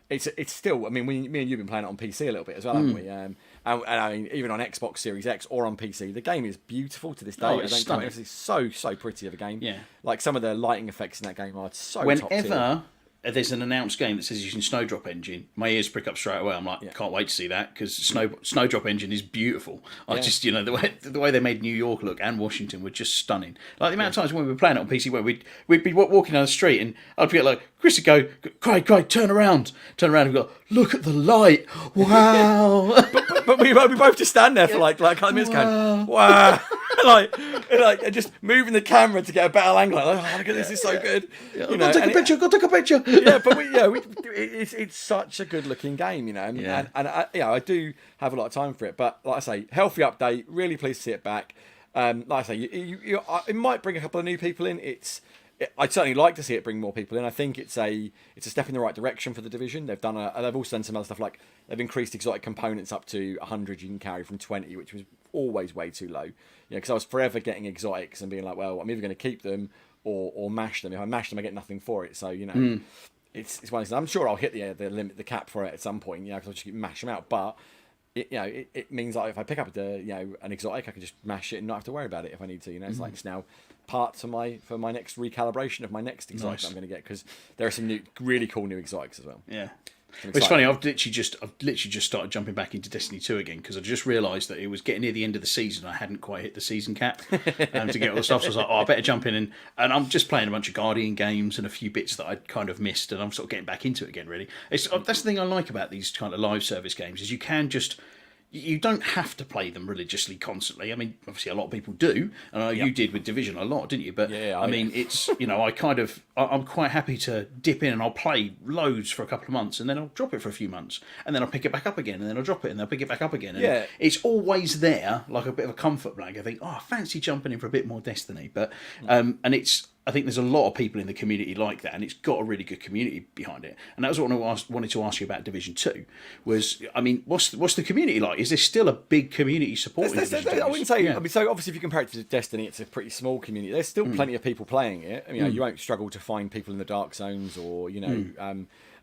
It's still. I mean, me and you've been playing it on PC a little bit as well, haven't we? And I mean, even on Xbox Series X or on PC, the game is beautiful to this day. It's stunning. It's so pretty of a game. Yeah, like some of the lighting effects in that game are so top tier. Whenever there's an announced game that says using Snowdrop Engine, my ears prick up straight away. I'm like, can't wait to see that because Snowdrop Engine is beautiful. I just, the way they made New York look and Washington were just stunning. Like the amount of times when we were playing it on PC, where we'd be walking down the street and I'd be like, Chris would go, Craig, turn around, and go, look at the light, wow. but we both just stand there for like a couple of minutes going, wow. like just moving the camera to get a better angle. Like, oh, look at this, is so good. Go take a picture. Yeah, but it's such a good looking game, and I do have a lot of time for it. But like I say, healthy update. Really pleased to see it back. Like I say, it might bring a couple of new people in. I'd certainly like to see it bring more people in. I think it's a step in the right direction for the Division. They've also done some other stuff, like they've increased exotic components up to 100 you can carry from 20, which was always way too low. Because I was forever getting exotics and being like, well, I'm either going to keep them or mash them. If I mash them, I get nothing for it. So it's one of those. I'm sure I'll hit the limit, the cap for it at some point. Because I'll just keep mash them out. But it means like if I pick up an exotic, I can just mash it and not have to worry about it if I need to. It's like it's now part for my next recalibration of my next exotic that I'm going to get, because there are some really cool new exotics as well. Yeah. It's funny, I've literally just started jumping back into Destiny 2 again because I just realised that it was getting near the end of the season. I hadn't quite hit the season cap to get all the stuff. So I was like, I better jump in. And I'm just playing a bunch of Guardian games and a few bits that I'd kind of missed, and I'm sort of getting back into it again, really. That's the thing I like about these kind of live service games, is you don't have to play them religiously constantly. I mean, obviously a lot of people do, and I know you did with Division a lot, didn't you? But I mean, it's I'm quite happy to dip in and I'll play loads for a couple of months, and then I'll drop it for a few months, and then I'll pick it back up again, and then I'll drop it, and then I'll pick it back up again. And it's always there, like a bit of a comfort blanket. I think, I fancy jumping in for a bit more Destiny, but and it's I think there's a lot of people in the community like that, and it's got a really good community behind it. And that was what I wanted to ask you about Division 2. Was, I mean, what's the community like? Is there still a big community support in Division 2? I wouldn't say. Yeah. I mean, so obviously, if you compare it to Destiny, it's a pretty small community. There's still plenty of people playing it. I mean, you won't struggle to find people in the dark zones, or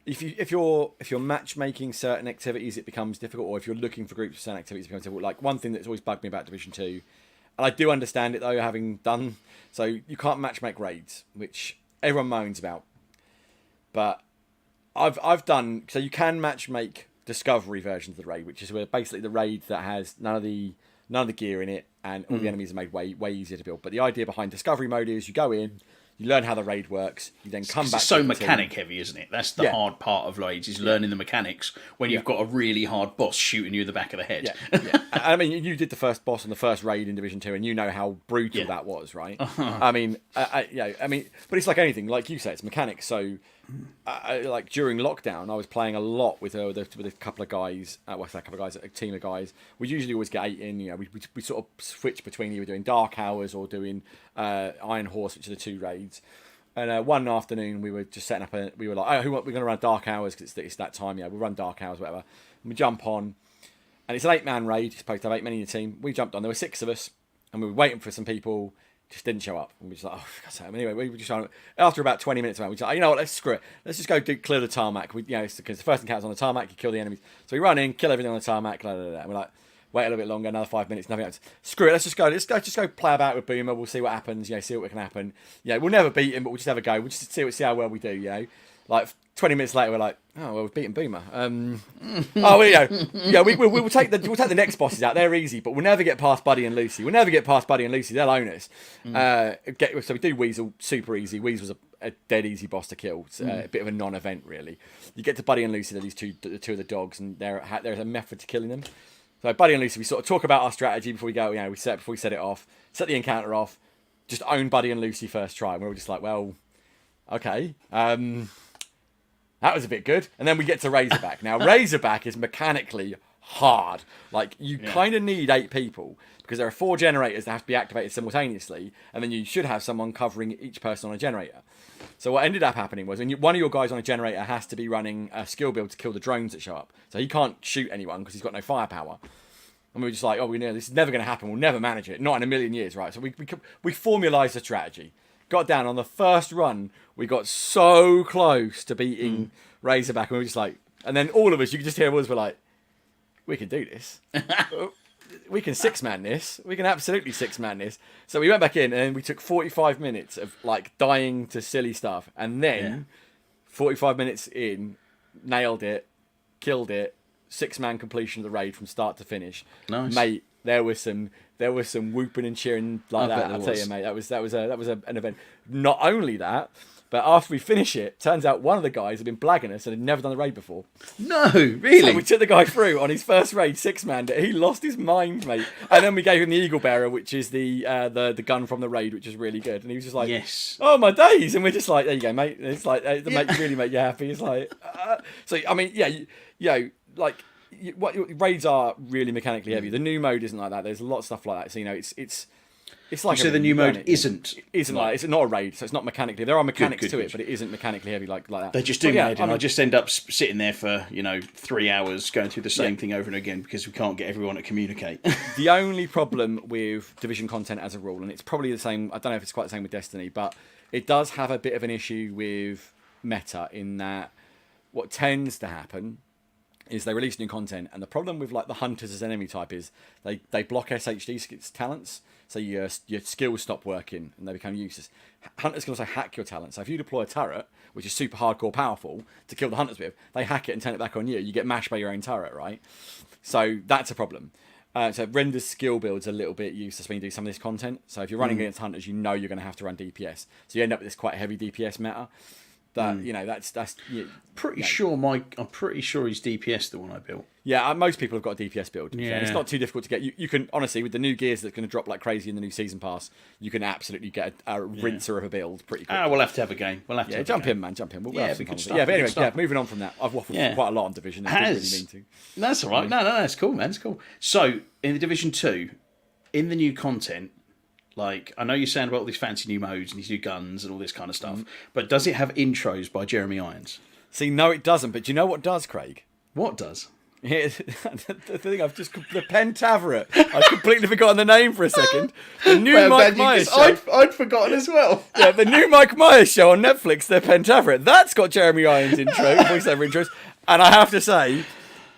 if you're matchmaking certain activities, it becomes difficult. Or if you're looking for groups of certain activities, it becomes difficult. Like one thing that's always bugged me about Division 2. And I do understand it though, having done so. You can't matchmake raids, which everyone moans about. But I've done so. You can matchmake discovery versions of the raid, which is where basically the raid that has none of the gear in it, and all the enemies are made way easier to build. But the idea behind discovery mode is you go in, you learn how the raid works, you then come back. It's so mechanic heavy, isn't it? That's the hard part of raids, is learning the mechanics when you've got a really hard boss shooting you in the back of the head. Yeah. I mean, you did the first boss on the first raid in Division 2, and you know how brutal that was, right? I mean, but it's like anything, like you say, it's mechanics. So, like during lockdown, I was playing a lot with a couple of guys. A team of guys. We usually always get 8 in. You know, we sort of switch between either doing Dark Hours or doing Iron Horse, which are the 2 raids. And one afternoon, we were just setting up. We were like, we're going to run Dark Hours because it's that time. Yeah, we'll run Dark Hours, whatever. And we jump on, and it's an 8-man raid. You're supposed to have 8 men in your team. We jumped on. There were 6 of us, and we were waiting for some people. Just didn't show up. And we were just like, for God's sake. Anyway, we were just trying to, after about 20 minutes, we were just like, you know what, let's screw it. Let's just go clear the tarmac. Because the first encounter's on the tarmac, you kill the enemies. So we run in, kill everything on the tarmac, blah, blah, blah. And we're like, wait a little bit longer, another 5 minutes, nothing else. Screw it, let's just go play about with Boomer. We'll see what happens, see what can happen. We'll never beat him, but we'll just have a go. We'll just see how well we do, Like 20 minutes later, we're like, oh well, we've beaten Boomer. We'll take the next bosses out. They're easy, but we'll never get past Buddy and Lucy. They'll own us. So we do Weasel super easy. Weasel's a dead easy boss to kill. It's a bit of a non-event really. You get to Buddy and Lucy, they're these two of the dogs, and there's a method to killing them. So Buddy and Lucy, we sort of talk about our strategy before we go. Before we set it off, set the encounter off, just own Buddy and Lucy first try. And we were just like, well, okay. That was a bit good. And then we get to Razorback. Now, Razorback is mechanically hard. Like, you kind of need 8 people because there are 4 generators that have to be activated simultaneously, and then you should have someone covering each person on a generator. So what ended up happening was one of your guys on a generator has to be running a skill build to kill the drones that show up. So he can't shoot anyone because he's got no firepower. And we were just like, we know this is never going to happen. We'll never manage it. Not in a million years, right? So we formalised a strategy. Got down on the first run, we got so close to beating Razorback, and we were just like, and then all of us, you could just hear us were like, we can do this. We can 6-man this. We can absolutely 6-man this. So we went back in, and we took 45 minutes of like dying to silly stuff, and then 45 minutes in, nailed it, killed it, 6-man completion of the raid from start to finish. Nice, mate. There was some whooping and cheering like that. I'll tell you, mate. That was an event. Not only that, but after we finish it, turns out one of the guys had been blagging us and had never done the raid before. No, really. So we took the guy through on his first raid, 6-man. He lost his mind, mate. And then we gave him the Eagle Bearer, which is the gun from the raid, which is really good. And he was just like, yes, oh my days. And we're just like, there you go, mate. It's like really make you happy. It's like, so I mean, raids are really mechanically heavy. The new mode isn't like that. There's a lot of stuff like that. So it's like so the new mode isn't like it's not a raid, so it's not mechanically. There are mechanics to it, but it isn't mechanically heavy like that. They just do, mate. I just end up sitting there for 3 hours going through the same thing over and again because we can't get everyone to communicate. The only problem with Division content as a rule, and it's probably the same. I don't know if it's quite the same with Destiny, but it does have a bit of an issue with meta in that what tends to happen is they release new content, and the problem with like the hunters as enemy type is they block SHD talents, so your skills stop working and they become useless. Hunters can also hack your talent, so if you deploy a turret, which is super hardcore powerful, to kill the hunters with, they hack it and turn it back on you. You get mashed by your own turret, right? So that's a problem. So it renders skill builds a little bit useless when you do some of this content. So if you're running against hunters, you're going to have to run DPS. So you end up with this quite heavy DPS meta. That that's pretty sure I'm pretty sure he's DPS the one I built. Yeah, most people have got a DPS build. Yeah. It's not too difficult to get. You can honestly, with the new gears that's going to drop like crazy in the new season pass, you can absolutely get a rinser of a build pretty quick. We'll have to have a game. We'll have to jump in, man, jump in. We'll have some fun. Stuff, but anyway, moving on from that, I've waffled quite a lot on Division. I didn't really mean to. That's all right. No, it's cool, man. It's cool. So in the Division 2, in the new content, Like, I know you're saying about all these fancy new modes and these new guns and all this kind of stuff, but does it have intros by Jeremy Irons? See, no, it doesn't. But do you know what does, Craig? What does? Yeah, the thing the Pentaveret. I've completely forgotten the name for a second. The new Mike Myers show. I'd forgotten as well. Yeah, the new Mike Myers show on Netflix, the Pentaveret. That's got Jeremy Irons voiceover intros, and I have to say,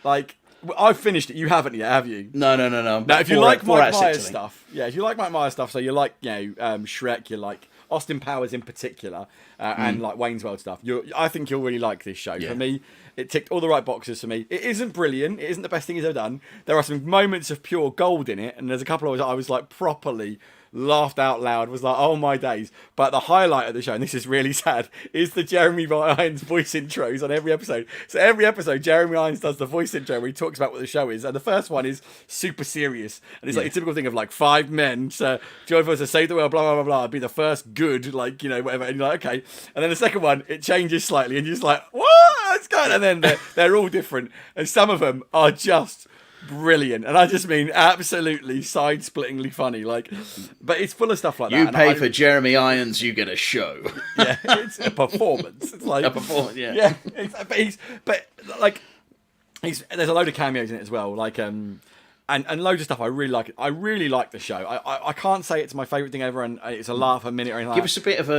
like, I've finished it. You haven't yet, have you? No. Now, if you like Mike Myers stuff, if you like Mike Myers stuff, so you like, Shrek, you like Austin Powers in particular, and like Wayne's World stuff. I think you'll really like this show. Yeah. For me, it ticked all the right boxes for me. It isn't brilliant. It isn't the best thing he's ever done. There are some moments of pure gold in it, and there's a couple of I was like properly laughed out loud, was like, oh my days. But the highlight of the show, and this is really sad, is the Jeremy Irons voice intros on every episode. So every episode, Jeremy Irons does the voice intro where he talks about what the show is. And the first one is super serious. And it's like a typical thing of like 5 men, so join forces to save the world, blah, blah, blah, blah, be the first good, like, whatever. And you're like, okay. And then the second one, it changes slightly, and you're just like, what? What's going on? And then they're all different. And some of them are just brilliant, and I just mean absolutely side-splittingly funny. Like, but it's full of stuff like that. You pay for Jeremy Irons, you get a show. Yeah, it's a performance. It's like a performance. Yeah, yeah. There's a load of cameos in it as well. Like, and loads of stuff. I really like it. I really like the show. I can't say it's my favourite thing ever, and it's a laugh a minute or anything like that. Give us a bit of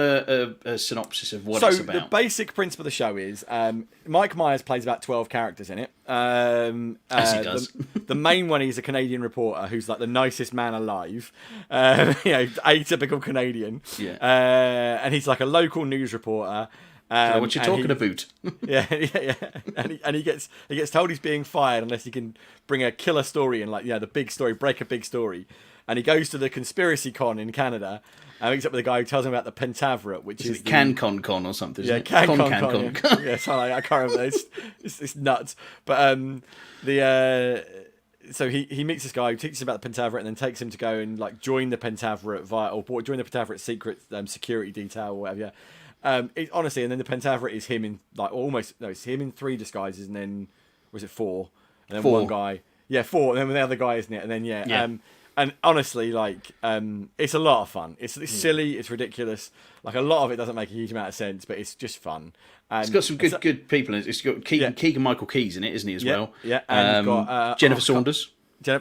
a synopsis of what it's about. So the basic principle of the show is Mike Myers plays about 12 characters in it. As he does. The main one is a Canadian reporter who's like the nicest man alive. Atypical Canadian. Yeah. And he's like a local news reporter. What you're talking about? Yeah. And he gets told he's being fired unless he can bring a killer story and the big story, break a big story. And he goes to the conspiracy con in Canada and meets up with a guy who tells him about the Pentaveret, which is CanCon or something. Yeah, CanCon. Yeah, so I can't remember. It's nuts. But so he meets this guy who teaches him about the Pentaveret and then takes him to go and like join the Pentaveret join the Pentaveret secret security detail or whatever. Honestly, and then the Pentaveret is him in it's him in 3 disguises, and then was it 4? And then 4. one guy, 4, and then the other guy, isn't it? And then and honestly, it's a lot of fun. It's silly, it's ridiculous. Like a lot of it doesn't make a huge amount of sense, but it's just fun. And it's got some good people in it. It's got Keegan Michael Keys in it, isn't he, as well? Yeah, and you've got Jennifer Saunders.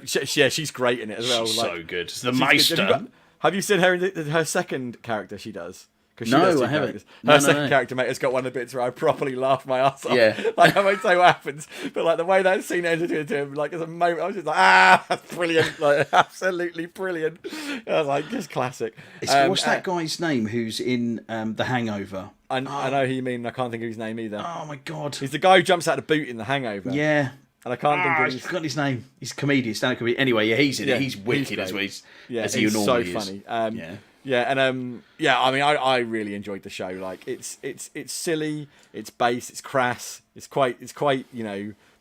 She's great in it as well. She's so good. It's the Meister. Have you seen her second character she does? No, I haven't. Her second character, mate, has got one of the bits where I properly laughed my ass off. Yeah. I won't say what happens, but the way that scene ended into him, there's a moment I was just like, that's brilliant, absolutely brilliant. I was like, just classic. What's that guy's name who's in The Hangover? I know who you mean. I can't think of his name either. Oh my god, he's the guy who jumps out of the boot in The Hangover. Yeah. And I can't think of I've forgotten his name. He's a comedian, stand-up comedian. Anyway, he's in it. He's wicked as well. He's so funny. I really enjoyed the show. Like it's silly, it's base, it's crass, it's quite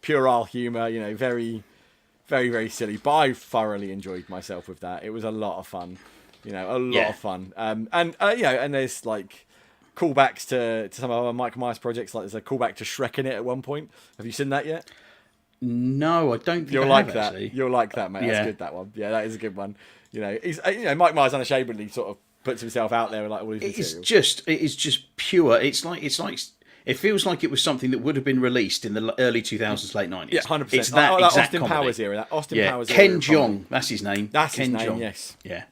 puerile humour. Very, very, very silly. But I thoroughly enjoyed myself with that. It was a lot of fun. A lot of fun. And there's like callbacks to some of our Mike Myers projects. Like there's a callback to Shrek in it at one point. Have you seen that yet? No, I don't think you'll I have, like that. Actually. You'll like that, mate. That's good. That one. Yeah, that is a good one. He's Mike Myers unashamedly sort of puts himself out there with like all his material. It is just pure. It's like it feels like it was something that would have been released in the early 2000s, late 90s. Yeah, 100%. It's that exact Austin comedy. Powers era. That Austin Powers Ken era. Jeong, that's his name. That's Ken his name. Jeong. Yes. Yeah.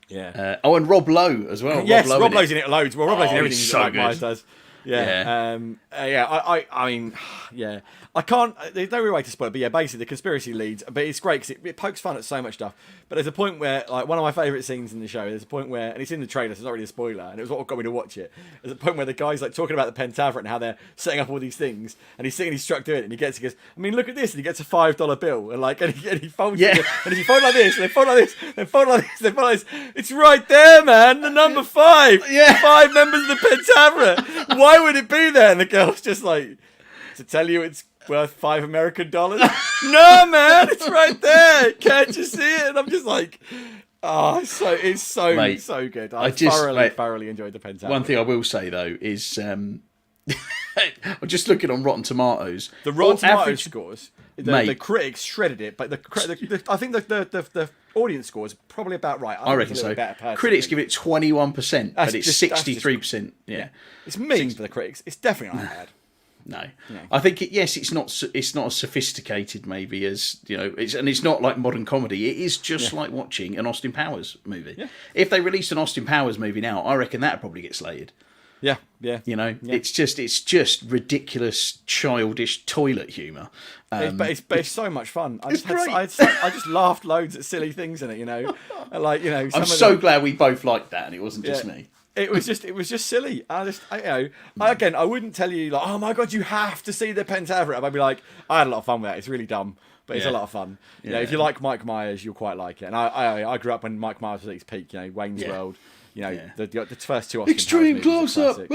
Yeah. And Rob Lowe as well. Yes, Rob Lowe's in it loads. Well, Rob Lowe's in everything so that Mike Myers does. Yeah. I mean, yeah. I can't. There's no real way to spoil it, but basically the conspiracy leads. But it's great because it pokes fun at so much stuff. But there's a point where, like, one of my favourite scenes in the show. There's a point where, and it's in the trailer, so it's not really a spoiler, and it was what got me to watch it. There's a point where the guy's like talking about the Pentaveret and how they're setting up all these things, and he's sitting, he's struck to it, and he goes, I mean, look at this, and he gets a $5 bill, and he folds it, and if you fold like this, and then fold like this, then fold like this, then fold like this, it's right there, man, the number 5, 5 members of the Pentaveret. Why would it be there? And the girl's just like, to tell you it's worth $5 American. No, man, it's right there. Can't you see it? And I'm just like, it's so good. I thoroughly enjoyed the Pentaveret. One thing I will say though is, I'm just looking on Rotten Tomatoes. The Rotten Tomatoes scores. the critics shredded it, but I think the audience score is probably about right. I reckon so. Critics give it 21%, but it's 63%. Yeah, it's mean for the critics. It's definitely not bad. No, I think it's not as sophisticated maybe as it's not like modern comedy. It is just like watching an Austin Powers movie. Yeah. If they released an Austin Powers movie now, I reckon that'd probably get slated. Yeah. It's just ridiculous, childish toilet humour. But it's so much fun. I just laughed loads at silly things in it. I'm so glad we both liked that, and it wasn't just me. It was just silly. I wouldn't tell you like, oh my god, you have to see the Pentaveret. I'd be like, I had a lot of fun with that. It's really dumb, but it's a lot of fun. If you like Mike Myers, you'll quite like it. And I grew up when Mike Myers was at his peak. Wayne's World. The first two Austin Extreme Close Up. But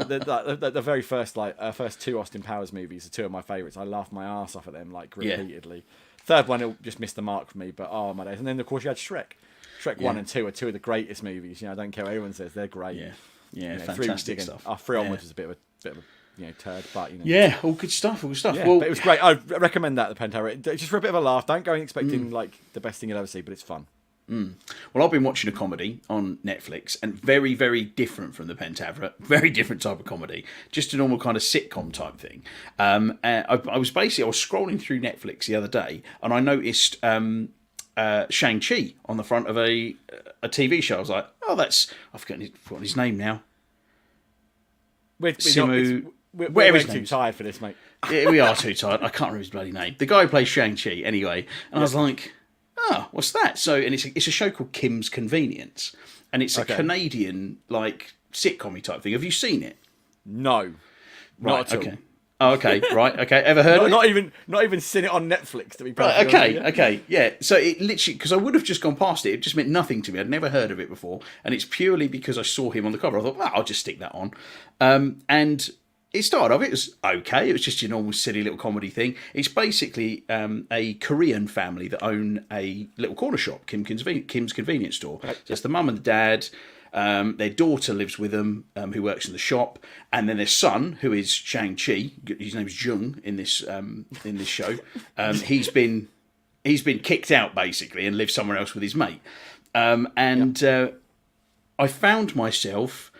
the very first first two Austin Powers movies are two of my favourites. I laughed my ass off at them repeatedly. Third one, it just missed the mark for me. But oh my days! And then of course you had Shrek. Shrek 1 and 2 are two of the greatest movies. I don't care what anyone says; they're great. Fantastic stuff. 3 onwards was a bit of a turd, but all good stuff. Yeah, but it was great. I recommend that, the Pentaveret, just for a bit of a laugh. Don't go in expecting like the best thing you'll ever see, but it's fun. Well, I've been watching a comedy on Netflix, and very, very different from the Pentaveret. Very different type of comedy, just a normal kind of sitcom type thing. I was scrolling through Netflix the other day, and I noticed Shang-Chi on the front of a TV show. I was like, oh, I've forgotten his name now. We're way too tired for this, mate. Yeah, we are too tired. I can't remember his bloody name. The guy who plays Shang-Chi, anyway. And I was like, oh, what's that? So, and it's a show called Kim's Convenience, and it's a Canadian like sitcom-y type thing. Have you seen it? No, not at all. Oh, okay, right, okay. Ever heard of it? Not even seen it on Netflix, to be perfectly honest. Okay, yeah. So it literally, because I would have just gone past it, it just meant nothing to me. I'd never heard of it before, and it's purely because I saw him on the cover. I thought, well, I'll just stick that on, and it started off. It was okay. It was just your normal silly little comedy thing. It's basically a Korean family that own a little corner shop, Kim's Convenience Store. Right. So it's the mum and the dad. Their daughter lives with them, who works in the shop, and then their son, who is Shang-Chi. His name's Jung in this show. He's been kicked out basically and lives somewhere else with his mate. I found myself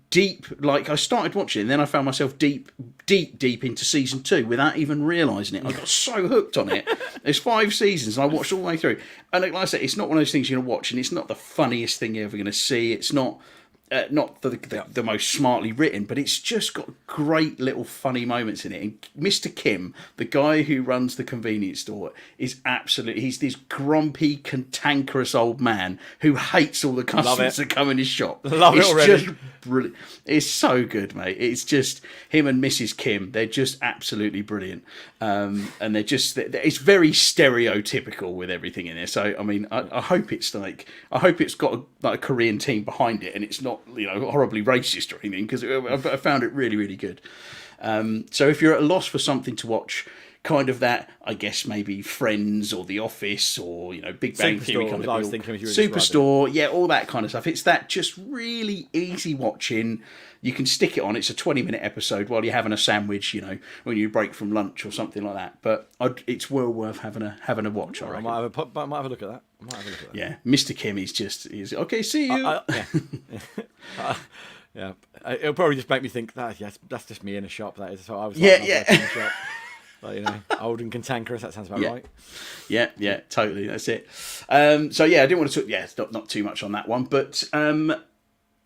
deep, like I started watching, and then I found myself deep into season 2 without even realising it. I got so hooked on it. There's 5 seasons, and I watched all the way through. And like I said, it's not one of those things you're going to watch, and it's not the funniest thing you're ever going to see. It's not the most smartly written, but it's just got great little funny moments in it. And Mr. Kim, the guy who runs the convenience store, he's this grumpy, cantankerous old man who hates all the customers that come in his shop. Love it already. Just brilliant. It's so good, mate. It's just him and Mrs. Kim. They're just absolutely brilliant. And it's very stereotypical with everything in there. So, I mean, I hope it's got a Korean team behind it, and it's not, horribly racist or anything, because I found it really, really good. So if you're at a loss for something to watch, kind of that, I guess maybe Friends or The Office or Big Bang Theory kind of I was thinking of you Superstore, all that kind of stuff. It's that just really easy watching. You can stick it on. It's a 20-minute episode while you're having a sandwich, when you break from lunch or something like that. But it's well worth having a watch. I might have a look at that. Yeah, Mr. Kim he's okay. See you. Yeah, it'll probably just make me think that that's just me in a shop. That is. So I was in a shop. Old and cantankerous. That sounds about right. Yeah, totally. That's it. I didn't want to talk. Yeah, not too much on that one, but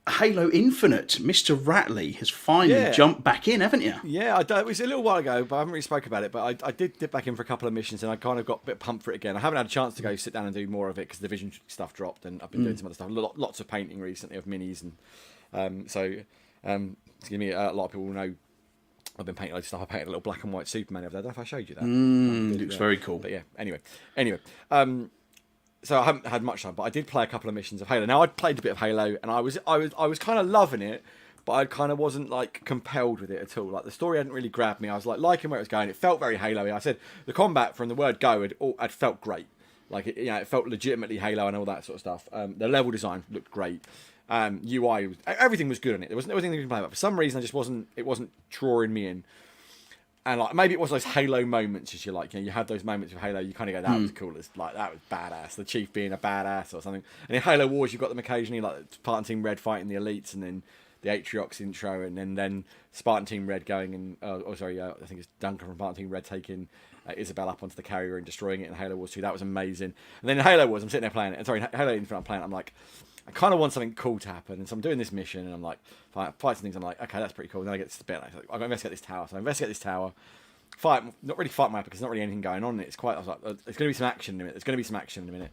Halo Infinite, Mr. Ratley has finally jumped back in, haven't you? Yeah, it was a little while ago, but I haven't really spoke about it. But I did dip back in for a couple of missions, and I kind of got a bit pumped for it again. I haven't had a chance to go sit down and do more of it because the Vision stuff dropped, and I've been doing some other stuff. Lots of painting recently of minis, and excuse me, a lot of people will know I've been painting loads of stuff. I painted a little black and white Superman over there. I don't know if I showed you that. Looks very cool. But yeah, anyway. So I haven't had much time, but I did play a couple of missions of Halo. Now I'd played a bit of Halo, and I was kind of loving it, but I kind of wasn't like compelled with it at all. Like the story hadn't really grabbed me. I was like liking where it was going. It felt very Halo-y. I said the combat from the word go had felt great. Like it felt legitimately Halo and all that sort of stuff. The level design looked great. UI everything was good on it. There wasn't anything to complain about. For some reason, it wasn't drawing me in. And like maybe it was those Halo moments, as you like. You had those moments with Halo. You kind of go, that was cool. It's like that was badass. The Chief being a badass or something. And in Halo Wars, you've got them occasionally like Spartan Team Red fighting the elites, and then the Atriox intro, and then Spartan Team Red going and I think it's Duncan from Spartan Team Red taking Isabel up onto the carrier and destroying it in Halo Wars 2. That was amazing. And then in Halo Wars, I'm sitting there playing it. Sorry, Halo Infinite, I'm playing it. I'm like, I kind of want something cool to happen, and so I'm doing this mission, and I'm like, fight some things. I'm like, okay, that's pretty cool. And then I get to the bit, like, I've got to investigate this tower. So I investigate this tower. Not really fight my because there's not really anything going on. I was like, there's going to be some action in a minute. There's going to be some action in a minute.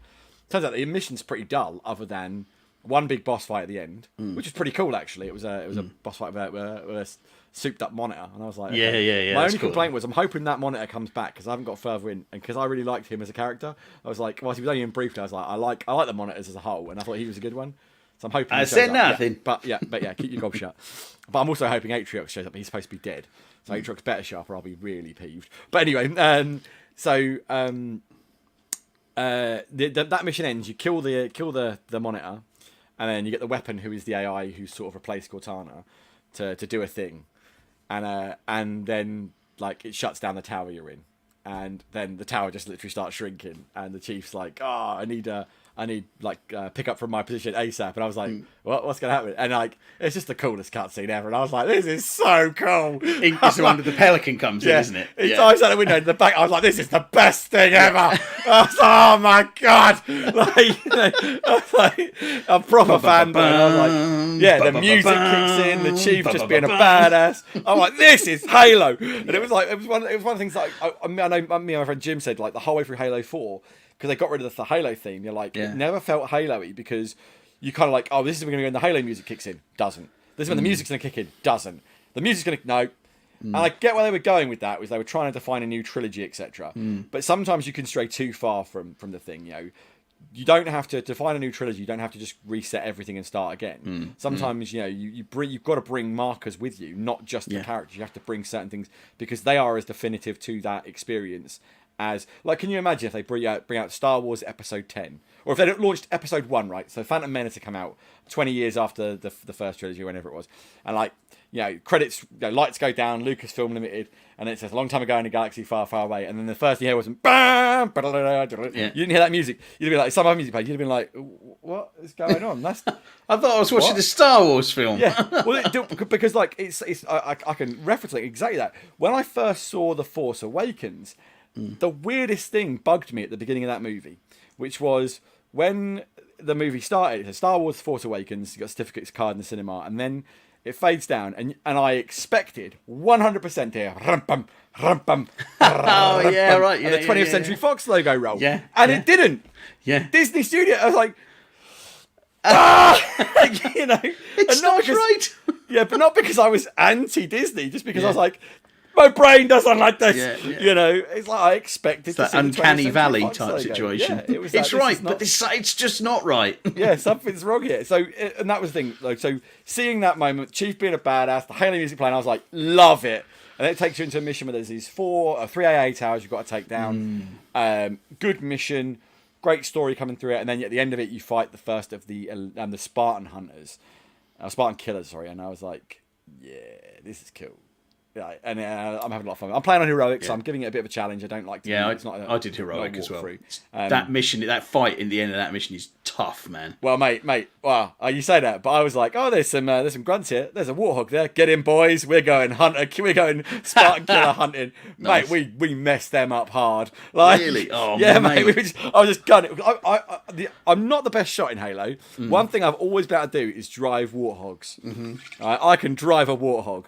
Turns out the mission's pretty dull, other than one big boss fight at the end, which is pretty cool actually. It was a boss fight with a souped up monitor, and I was like, okay. Yeah. My only complaint was I'm hoping that monitor comes back because I haven't got further in, and because I really liked him as a character, I was like, whilst he was only in briefly, I was like, I like the monitors as a whole, and I thought he was a good one. So I'm hoping. I said nothing. Yeah, but keep your gob shut. But I'm also hoping Atriox shows up. He's supposed to be dead, so Atriox better show up, or I'll be really peeved. But anyway, that mission ends. You kill the monitor, and then you get the weapon, who is the AI who's sort of replaced Cortana, to do a thing, and then like it shuts down the tower you're in, and then the tower just literally starts shrinking, and the Chief's like, I need pick up from my position ASAP, and I was like, what's gonna happen? And like, it's just the coolest cutscene ever, and I was like, this is so cool. It's the one that the pelican comes in, isn't it? He dives out the window in the back. I was like, this is the best thing ever. I was like, oh my god! I was like a proper fanboy. I was like, the music kicks in, the Chief just being a badass. I'm like, this is Halo, and it was one of the things that I know. Me and my friend Jim said like the whole way through Halo 4. Because they got rid of the Halo theme, you're like, it never felt Halo-y because you kind of like, this is when going to go and the Halo music kicks in. Doesn't. This is when the music's going to kick in. Doesn't. The music's going to... No. And I get where they were going with that, was they were trying to define a new trilogy, etc. But sometimes you can stray too far from the thing, You don't have to define a new trilogy. You don't have to just reset everything and start again. Sometimes, you've got to bring markers with you, not just the characters. You have to bring certain things because they are as definitive to that experience as, like, can you imagine if they bring out Star Wars Episode 10, or if they launched Episode 1, right? So Phantom Menace to come out 20 years after the first trilogy, whenever it was, and like, credits, lights go down, Lucasfilm Limited, and it says a long time ago in a galaxy far, far away, and then the first you hear was bam, you didn't hear that music. You'd be like, some other music played. You'd have been like, what is going on? I thought I was watching the Star Wars film. Yeah, well, because like I can reference like exactly that. When I first saw The Force Awakens, the weirdest thing bugged me at the beginning of that movie, which was when the movie started. It said Star Wars: Force Awakens. You got a certificates card in the cinema, and then it fades down, and I expected 100% to hear rum-bum, rum-bum, oh yeah, right, yeah, and the 20th Century Fox logo roll. Yeah, and it didn't. Yeah, Disney Studio. I was like, it's not right. Yeah, but not because I was anti-Disney, just because I was like, my brain doesn't like this. It's like I expected it's that uncanny valley type situation. Yeah, it was it's right, but it's just not right. Yeah, something's wrong here. So, and that was the thing. Like, so seeing that moment, Chief being a badass, the Halo music playing, I was like, love it. And then it takes you into a mission where there's these 3 AA towers you've got to take down. Good mission, great story coming through it, and then at the end of it, you fight the first of the Spartan hunters, Spartan killers. Sorry, and I was like, yeah, this is cool. Yeah, and I'm having a lot of fun. I'm playing on heroic, so I'm giving it a bit of a challenge. I don't like to. Yeah, I did heroic as well. That mission, that fight in the end of that mission is tough, man. Well, mate. Well, you say that, but I was like, there's some grunts here. There's a warthog there. Get in, boys. We're going hunter. We're going Spartan killer hunting, nice. Mate. We messed them up hard. Like, really? Oh, yeah, mate. I was just gunning. I'm not the best shot in Halo. One thing I've always been able to do is drive warthogs. I can drive a warthog.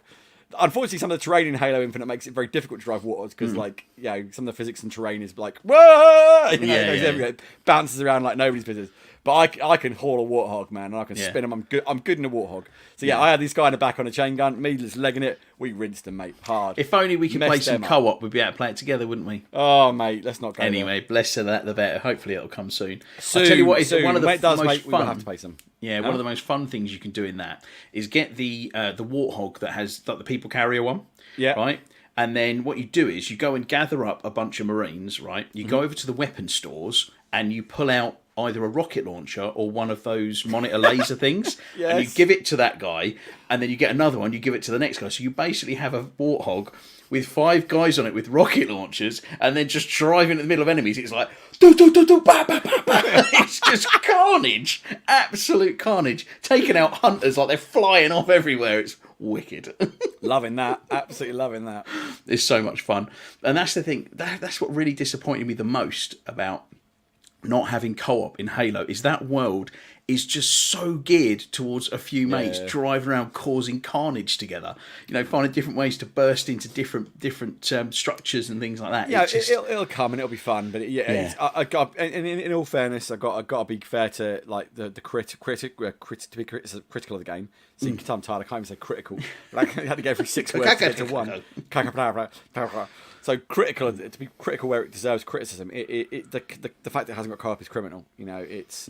Unfortunately, some of the terrain in Halo Infinite makes it very difficult to drive warthogs because, some of the physics and terrain is like, whoa! It goes everywhere. It bounces around like nobody's business. But I can haul a warthog, man, and I can spin them. I'm good in a warthog. So I had this guy in the back on a chain gun, me just legging it. We rinsed them, mate, hard. If only we could play some co-op, we'd be able to play it together, wouldn't we? Oh, mate, let's not go anyway, there. Less of that, the better. Hopefully it'll come soon. I'll tell you what, one of the most fun... We'll have to play some. Yeah, one of the most fun things you can do in that is get the warthog that has the people carrier one. Yeah. Right? And then what you do is you go and gather up a bunch of Marines, right? You go over to the weapon stores and you pull out either a rocket launcher or one of those monitor laser things, Yes. and you give it to that guy, and then you get another one, you give it to the next guy. So you basically have a warthog with 5 guys on it with rocket launchers, and then just driving in the middle of enemies. It's like, do, ba, ba, ba, ba. It's just carnage, absolute carnage, taking out hunters like they're flying off everywhere. It's wicked. Loving that, absolutely loving that. It's so much fun. And that's the thing, that's what really disappointed me the most about not having co-op in Halo, is that world is just so geared towards a few mates driving around causing carnage together. You know, finding different ways to burst into different structures and things like that. Yeah, It's just, it'll come and it'll be fun. But it's, I got, and in all fairness, I got to be fair to like the critical of the game. See, I'm tired. I can't even say critical. Like, I had to go through 6 words to get to one. So critical, to be critical where it deserves criticism. The fact that it hasn't got co-op is criminal. You know, it's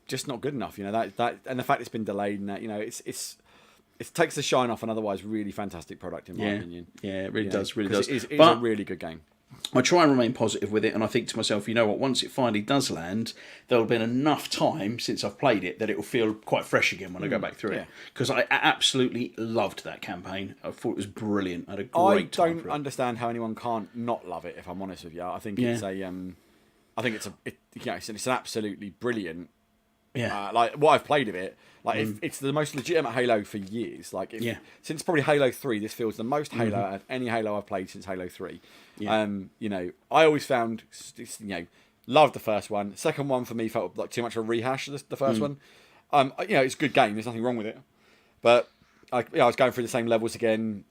just not good enough. You know that and the fact it's been delayed and that, you know, it takes the shine off an otherwise really fantastic product in my opinion. Yeah, it really does. Really does. It's a really good game. I try and remain positive with it, and I think to myself, you know what, once it finally does land, there'll have been enough time since I've played it that it will feel quite fresh again when I go back through it. Because I absolutely loved that campaign. I thought it was brilliant. I had a great time. I don't understand how anyone can't not love it, if I'm honest with you. I think it's it's an absolutely brilliant. Yeah. Like what I've played of it, like it's the most legitimate Halo for years. Like since probably Halo 3, this feels the most Halo out of any Halo I've played since Halo 3. Yeah. You know, I always found, you know, loved the first one. Second one for me felt like too much of a rehash of the first one. You know, it's a good game. There's nothing wrong with it, but I was going through the same levels again.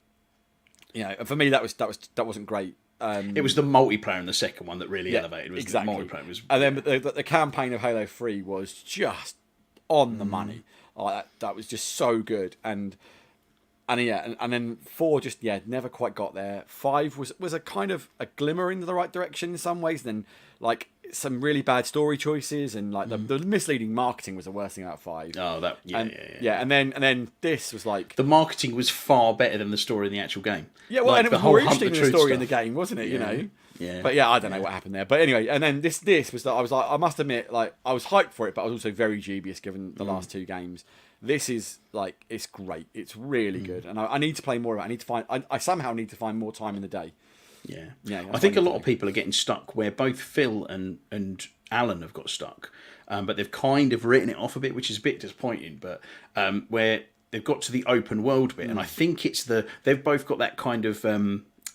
You know, and for me that wasn't great. It was the multiplayer in the second one that really elevated. Was exactly. The multiplayer was, and then the campaign of Halo 3 was just on the money. That was just so good. And then 4 just never quite got there. 5 was a kind of a glimmer in the right direction in some ways. Then like some really bad story choices and like the misleading marketing was the worst thing about 5. Oh, that and then this was like the marketing was far better than the story in the actual game. Yeah, well, like, and it was more interesting than the story in the game, wasn't it? You know. Yeah. But I don't know what happened there. But anyway, and then this was that I was like, I must admit, like I was hyped for it, but I was also very dubious given the last 2 games. This is like, it's great. It's really good, and I need to play more of it. I somehow need to find more time in the day. Yeah. I think a lot of people are getting stuck where both Phil and Alan have got stuck, but they've kind of written it off a bit, which is a bit disappointing. But where they've got to the open world bit, and I think it's they've both got that kind of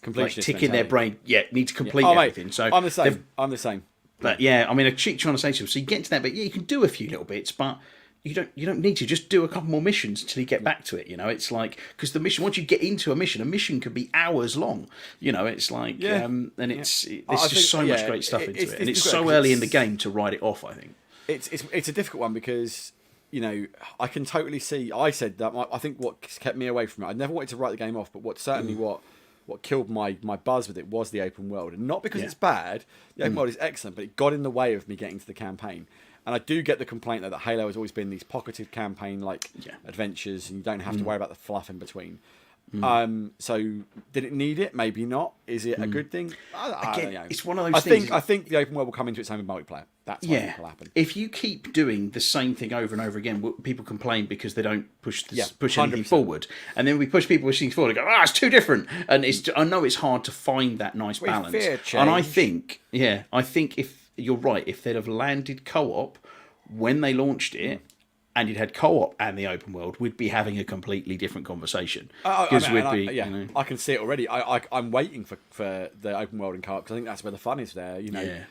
like tick in their brain. Yeah, need to complete everything. So I'm the same. But I mean, I keep trying to say to them, so you get to that bit, you can do a few little bits, but you don't need to. Just do a couple more missions until you get back to it. You know, it's like, because the mission, once you get into a mission can be hours long. You know, it's like, and there's just so much great stuff into it, and it's so early in the game to write it off. I think it's a difficult one because, you know, I can totally see. I said that I think what kept me away from it, I never wanted to write the game off, but what killed my buzz with it was the open world, and not because it's bad. The open world is excellent, but it got in the way of me getting to the campaign. And I do get the complaint that Halo has always been these pocketed campaign adventures, and you don't have to worry about the fluff in between. So did it need it? Maybe not. Is it a good thing? I don't know. It's one of those things. I think the open world will come into its own with multiplayer. That's what will happen. If you keep doing the same thing over and over again, people complain because they don't push anything forward, and then we push people pushing forward and go, it's too different. And I know it's hard to find that nice balance. And I think if you're right, if they'd have landed co-op when they launched it, and you'd had co-op and the open world, we'd be having a completely different conversation. I can see it already. I'm waiting for the open world and co-op because I think that's where the fun is there. You know. Yeah.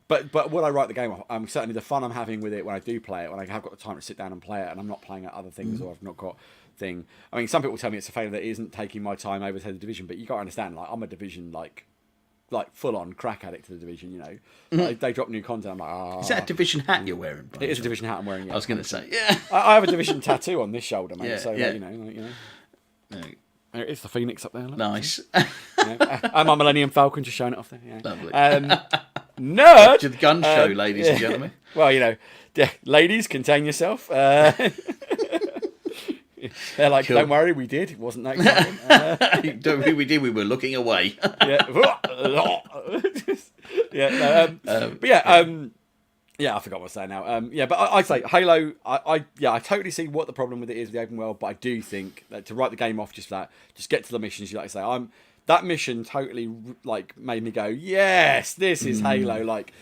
But when I write the game off, certainly the fun I'm having with it when I do play it, when I have got the time to sit down and play it, and I'm not playing at other things or I've not got thing. I mean, some people tell me it's a failure that isn't taking my time over to the Division, but you got to understand, like I'm a Division like full on crack addict to the Division, you know. Like, they drop new content, I'm like, Is that a Division hat you're wearing? It is a Division hat I'm wearing. Yeah. I was going to say, yeah. I have a Division tattoo on this shoulder, mate. Yeah, yeah. You know. It's the Phoenix up there. Look. Nice. And my Millennium Falcon just showing it off there. Yeah. Lovely. Nerd. To the gun show, ladies and gentlemen. Well, you know, ladies, contain yourself. They're like, cool. Don't worry, we did. It wasn't that exciting. Don't worry, we did. We were looking away. But Yeah, I forgot what I was saying now. Yeah, but I say Halo. I totally see what the problem with it is with the open world, but I do think that to write the game off just for that, just get to the missions. You like to say, that mission totally like made me go, yes, this is Halo. Like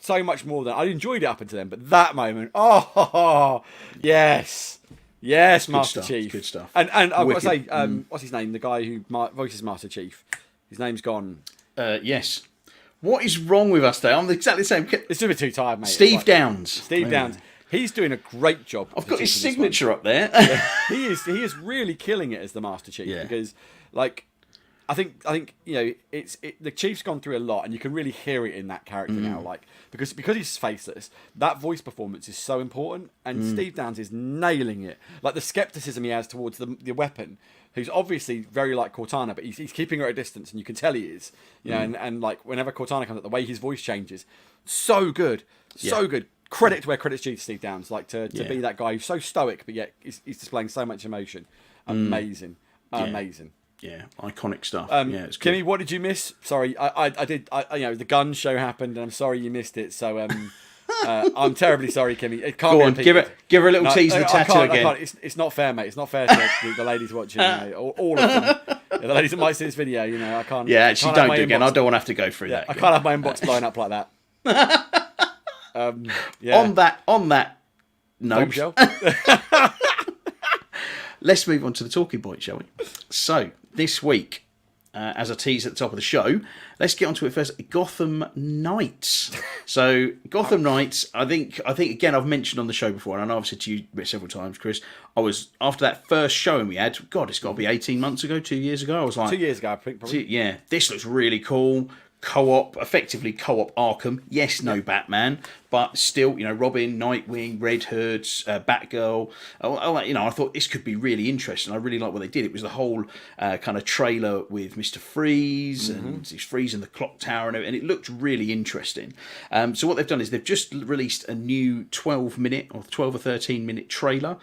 so much more than I enjoyed it up until then, but that moment, oh yes, Master Chief, good stuff. And I've got to say, what's his name? The guy who voices Master Chief, his name's gone. Yes. What is wrong with us, though? I'm exactly the same. It's a bit too tired, mate. Steve Downs. Steve Downs. He's doing a great job. I've got his signature up there. Yeah, he is really killing it as the Master Chief because, like, I think the Chief's gone through a lot, and you can really hear it in that character now. Like because he's faceless, that voice performance is so important, and Steve Downs is nailing it. Like the skepticism he has towards the weapon, who's obviously very like Cortana, but he's keeping her at a distance, and you can tell he is. You know, and like whenever Cortana comes up, the way his voice changes, so good, so good. Credit to where credit's due to Steve Downs, like to be that guy who's so stoic, but yet he's displaying so much emotion. Amazing. Yeah, iconic stuff. It's Kimmy, what did you miss? Sorry, I did. The gun show happened, and I'm sorry you missed it. So I'm terribly sorry, Kimmy. It can't Go be on, repeated. give her a little tease of the tattoo again. I can't. It's not fair, mate. It's not fair to the ladies watching. All of them. The ladies that might see this video, I can't. Yeah, actually, don't do it again. Inbox. I don't want to have to go through that. I can't have my inbox blowing up like that. On that note, let's move on to the talking point, shall we? So this week, as a tease at the top of the show, let's get onto it first. Gotham Knights. So Gotham Knights, I think again I've mentioned on the show before, and I know I've said to you several times, Chris. I was after that first showing we had. God, it's got to be 18 months ago, 2 years ago. I was like 2 years ago, I think. Probably. Yeah, this looks really cool. Effectively co-op Arkham. Yes, no Batman, but still, Robin, Nightwing, Red Hood, Batgirl. I thought this could be really interesting. I really like what they did. It was the whole kind of trailer with Mr. Freeze and he's freezing the clock tower, and it looked really interesting. So what they've done is they've just released a new 12 or 13-minute trailer.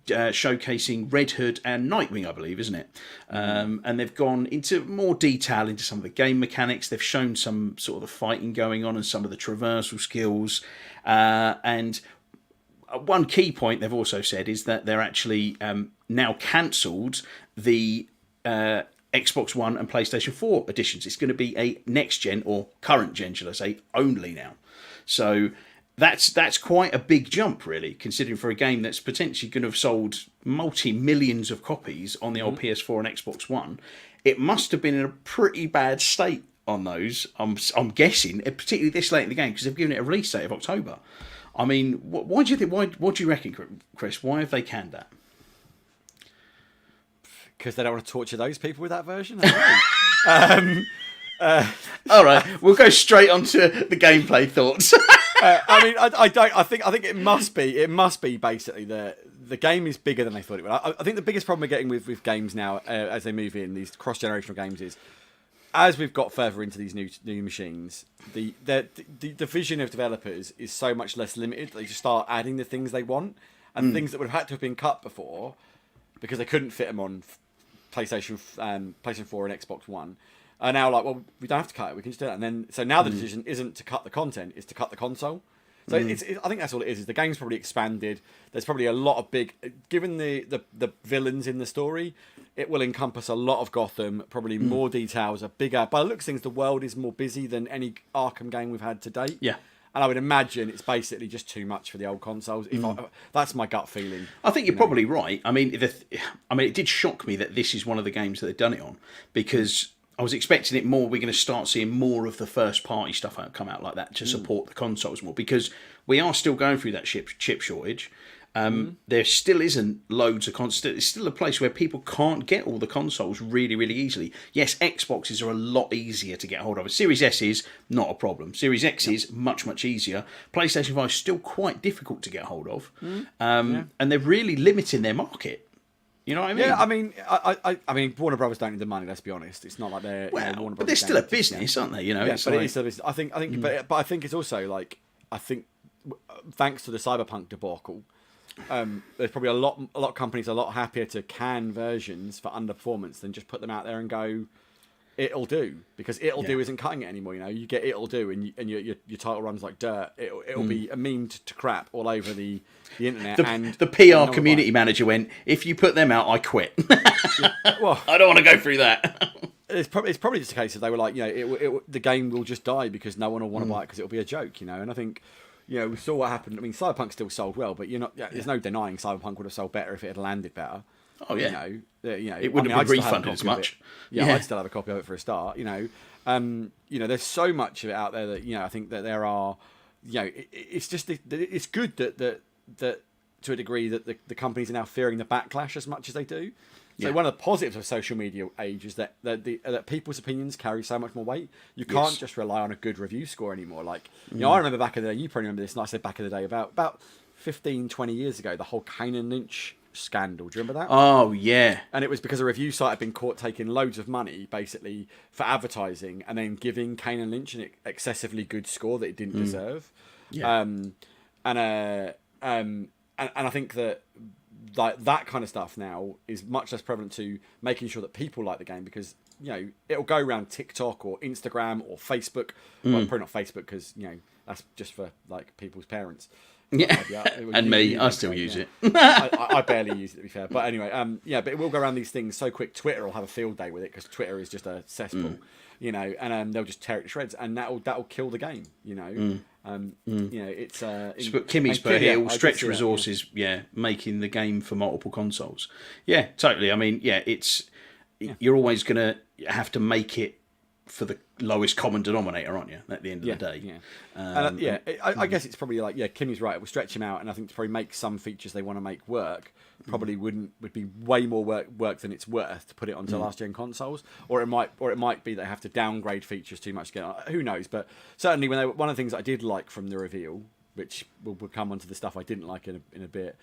Showcasing Red Hood and Nightwing, I believe, isn't it? And they've gone into more detail into some of the game mechanics. They've shown some sort of the fighting going on and some of the traversal skills. And one key point they've also said is that they're actually now cancelled the Xbox One and PlayStation 4 editions. It's going to be a next-gen or current-gen, shall I say, only now. So that's quite a big jump, really, considering for a game that's potentially going to have sold multi-millions of copies on the old PS4 and Xbox One. It must have been in a pretty bad state on those, I'm guessing, particularly this late in the game, because they've given it a release date of October. I mean, why do you think? What do you reckon, Chris? Why have they canned that? Because they don't want to torture those people with that version. All right, we'll go straight on to the gameplay thoughts. I think it must be basically the game is bigger than they thought it would. I think the biggest problem we're getting with games now as they move in these cross-generational games is as we've got further into these new machines, the vision of developers is so much less limited. They just start adding the things they want and things that would have had to have been cut before because they couldn't fit them on PlayStation 4 and Xbox One. Are now like, well, we don't have to cut it. We can just do that. And then, now the decision isn't to cut the content; it's to cut the console. So I think that's all it is. Is the game's probably expanded. There's probably a lot of given the villains in the story, it will encompass a lot of Gotham. Probably more details, a bigger. By the looks of things, the world is more busy than any Arkham game we've had to date. Yeah. And I would imagine it's basically just too much for the old consoles. That's my gut feeling. I think you're probably right. I mean, it did shock me that this is one of the games that they've done it on because I was expecting it more. We're going to start seeing more of the first-party stuff come out like that to support the consoles more because we are still going through that chip shortage. There still isn't loads of consoles. It's still a place where people can't get all the consoles really, really easily. Yes, Xboxes are a lot easier to get hold of. Series S is not a problem. Series X is much, much easier. PlayStation 5 is still quite difficult to get hold of. And they're really limiting their market. You know what I mean? Yeah, I mean, Warner Brothers don't need the money. Let's be honest. It's not like they're Warner Brothers. But they're still a business, aren't they? Yeah, but it is still a business. I think, but I think it's also like thanks to the Cyberpunk debacle, there's probably a lot of companies a lot happier to can versions for underperformance than just put them out there and go, it'll do, because it'll do isn't cutting it anymore. You know, you get it'll do, and your title runs like dirt. It'll be memed to crap all over the internet. And the PR community manager went, if you put them out, I quit. Well, I don't want to go through that. It's probably just a case of they were like, you know, the game will just die because no one will want to buy it because it'll be a joke, you know. And I think, you know, we saw what happened. I mean, Cyberpunk still sold well, but there's no denying Cyberpunk would have sold better if it had landed better. Oh yeah, you know, it wouldn't have been refunded as much. Yeah, I'd still have a copy of it for a start. You know, there's so much of it out there that, you know, I think that there are, you know, it's just it's good that to a degree that the companies are now fearing the backlash as much as they do. So one of the positives of social media age is that people's opinions carry so much more weight. You can't just rely on a good review score anymore. Like, you know, I remember back in the day, you probably remember this, and I said back in the day, about 15, 20 years ago, the whole Kane and Lynch scandal. Do you remember that? Oh, yeah. And it was because a review site had been caught taking loads of money, basically, for advertising, and then giving Kane and Lynch an excessively good score that it didn't deserve. Yeah. And I think that like that kind of stuff now is much less prevalent to making sure that people like the game, because, you know, it'll go around TikTok or Instagram or Facebook. Well, probably not Facebook, because, you know, that's just for like people's parents. Yeah, and me, I still use it. I barely use it, to be fair. But anyway, but it will go around these things so quick. Twitter will have a field day with it, because Twitter is just a cesspool, you know, and they'll just tear it to shreds, and that'll kill the game, you know. You know, it's. But Kimmy's put here, will stretch resources, making the game for multiple consoles. Yeah, totally. I mean, you're always gonna have to make it for the lowest common denominator, aren't you? At the end of the day, I guess it's probably like, Kimmy's right. It will stretch them out, and I think to probably make some features they want to make work probably would be way more work than it's worth to put it onto last gen consoles, or it might be they have to downgrade features too much. Who knows? But certainly, one of the things I did like from the reveal, which we'll come onto the stuff I didn't like in a bit.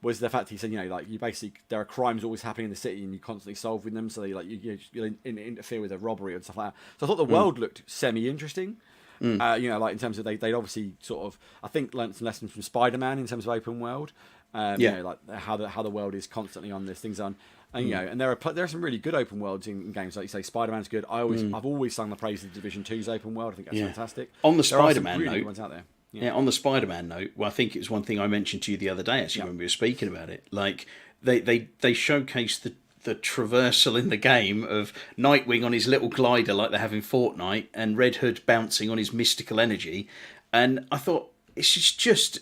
Was the fact he said, you know, like, you basically, there are crimes always happening in the city and you're constantly solving them, so they like you interfere with a robbery and stuff like that. So I thought the world looked semi-interesting. You know, like in terms of they'd obviously sort of, I think, learnt some lessons from Spider-Man in terms of open world. You know, like how the world is constantly on this things on. And you know, and there are some really good open worlds in games. Like you say, Spider-Man's good. I've always sung the praise of Division 2's open world. I think that's fantastic. On the Spider-Man really note, ones out there. Yeah, on the Spider-Man note, well, I think it was one thing I mentioned to you the other day, actually, when we were speaking about it. Like, they showcased the traversal in the game of Nightwing on his little glider like they have in Fortnite, and Red Hood bouncing on his mystical energy. And I thought, it's just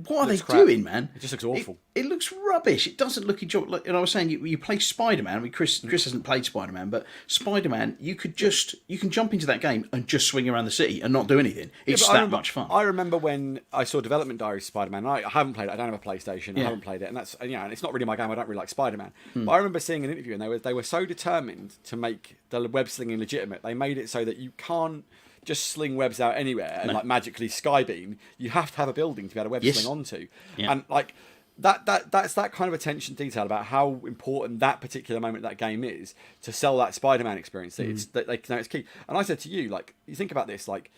what are they doing, man? It just looks awful. It looks rubbish. It doesn't look enjoyable. Like, and I was saying, you play Spider-Man. I mean, Chris hasn't played Spider-Man, but Spider-Man, you can jump into that game and just swing around the city and not do anything. It's much fun. I remember when I saw Development Diaries Spider-Man. I haven't played it. I don't have a PlayStation. I haven't played it, and that's, you know, and it's not really my game. I don't really like Spider-Man. But I remember seeing an interview, and they were so determined to make the web slinging legitimate. They made it so that you can't just sling webs out anywhere and like magically skybeam. You have to have a building to be able to web sling onto, and like that's that kind of attention to detail about how important that particular moment of that game is to sell that Spider-Man experience. It's that they know it's key. And I said to you, like, you think about this, like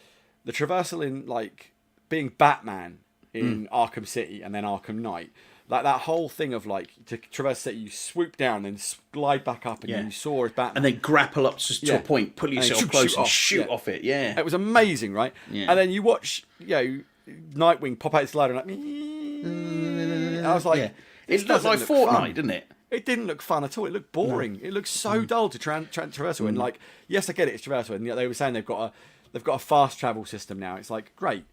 the traversal in like being Batman in Arkham City and then Arkham Knight. Like that whole thing of like to traverse it, you swoop down and slide back up, and you soar as Batman, and then grapple up to a point, pull yourself close, and shoot off it. Yeah, it was amazing, right? Yeah. And then you watch, you know, Nightwing pop out his glider, and like, I was like, it looked like Fortnite, didn't it? It didn't look fun at all. It looked boring. It looked so dull to traversal. And like, yes, I get it, it's traversal, and they were saying they've got a fast travel system now. It's like, great.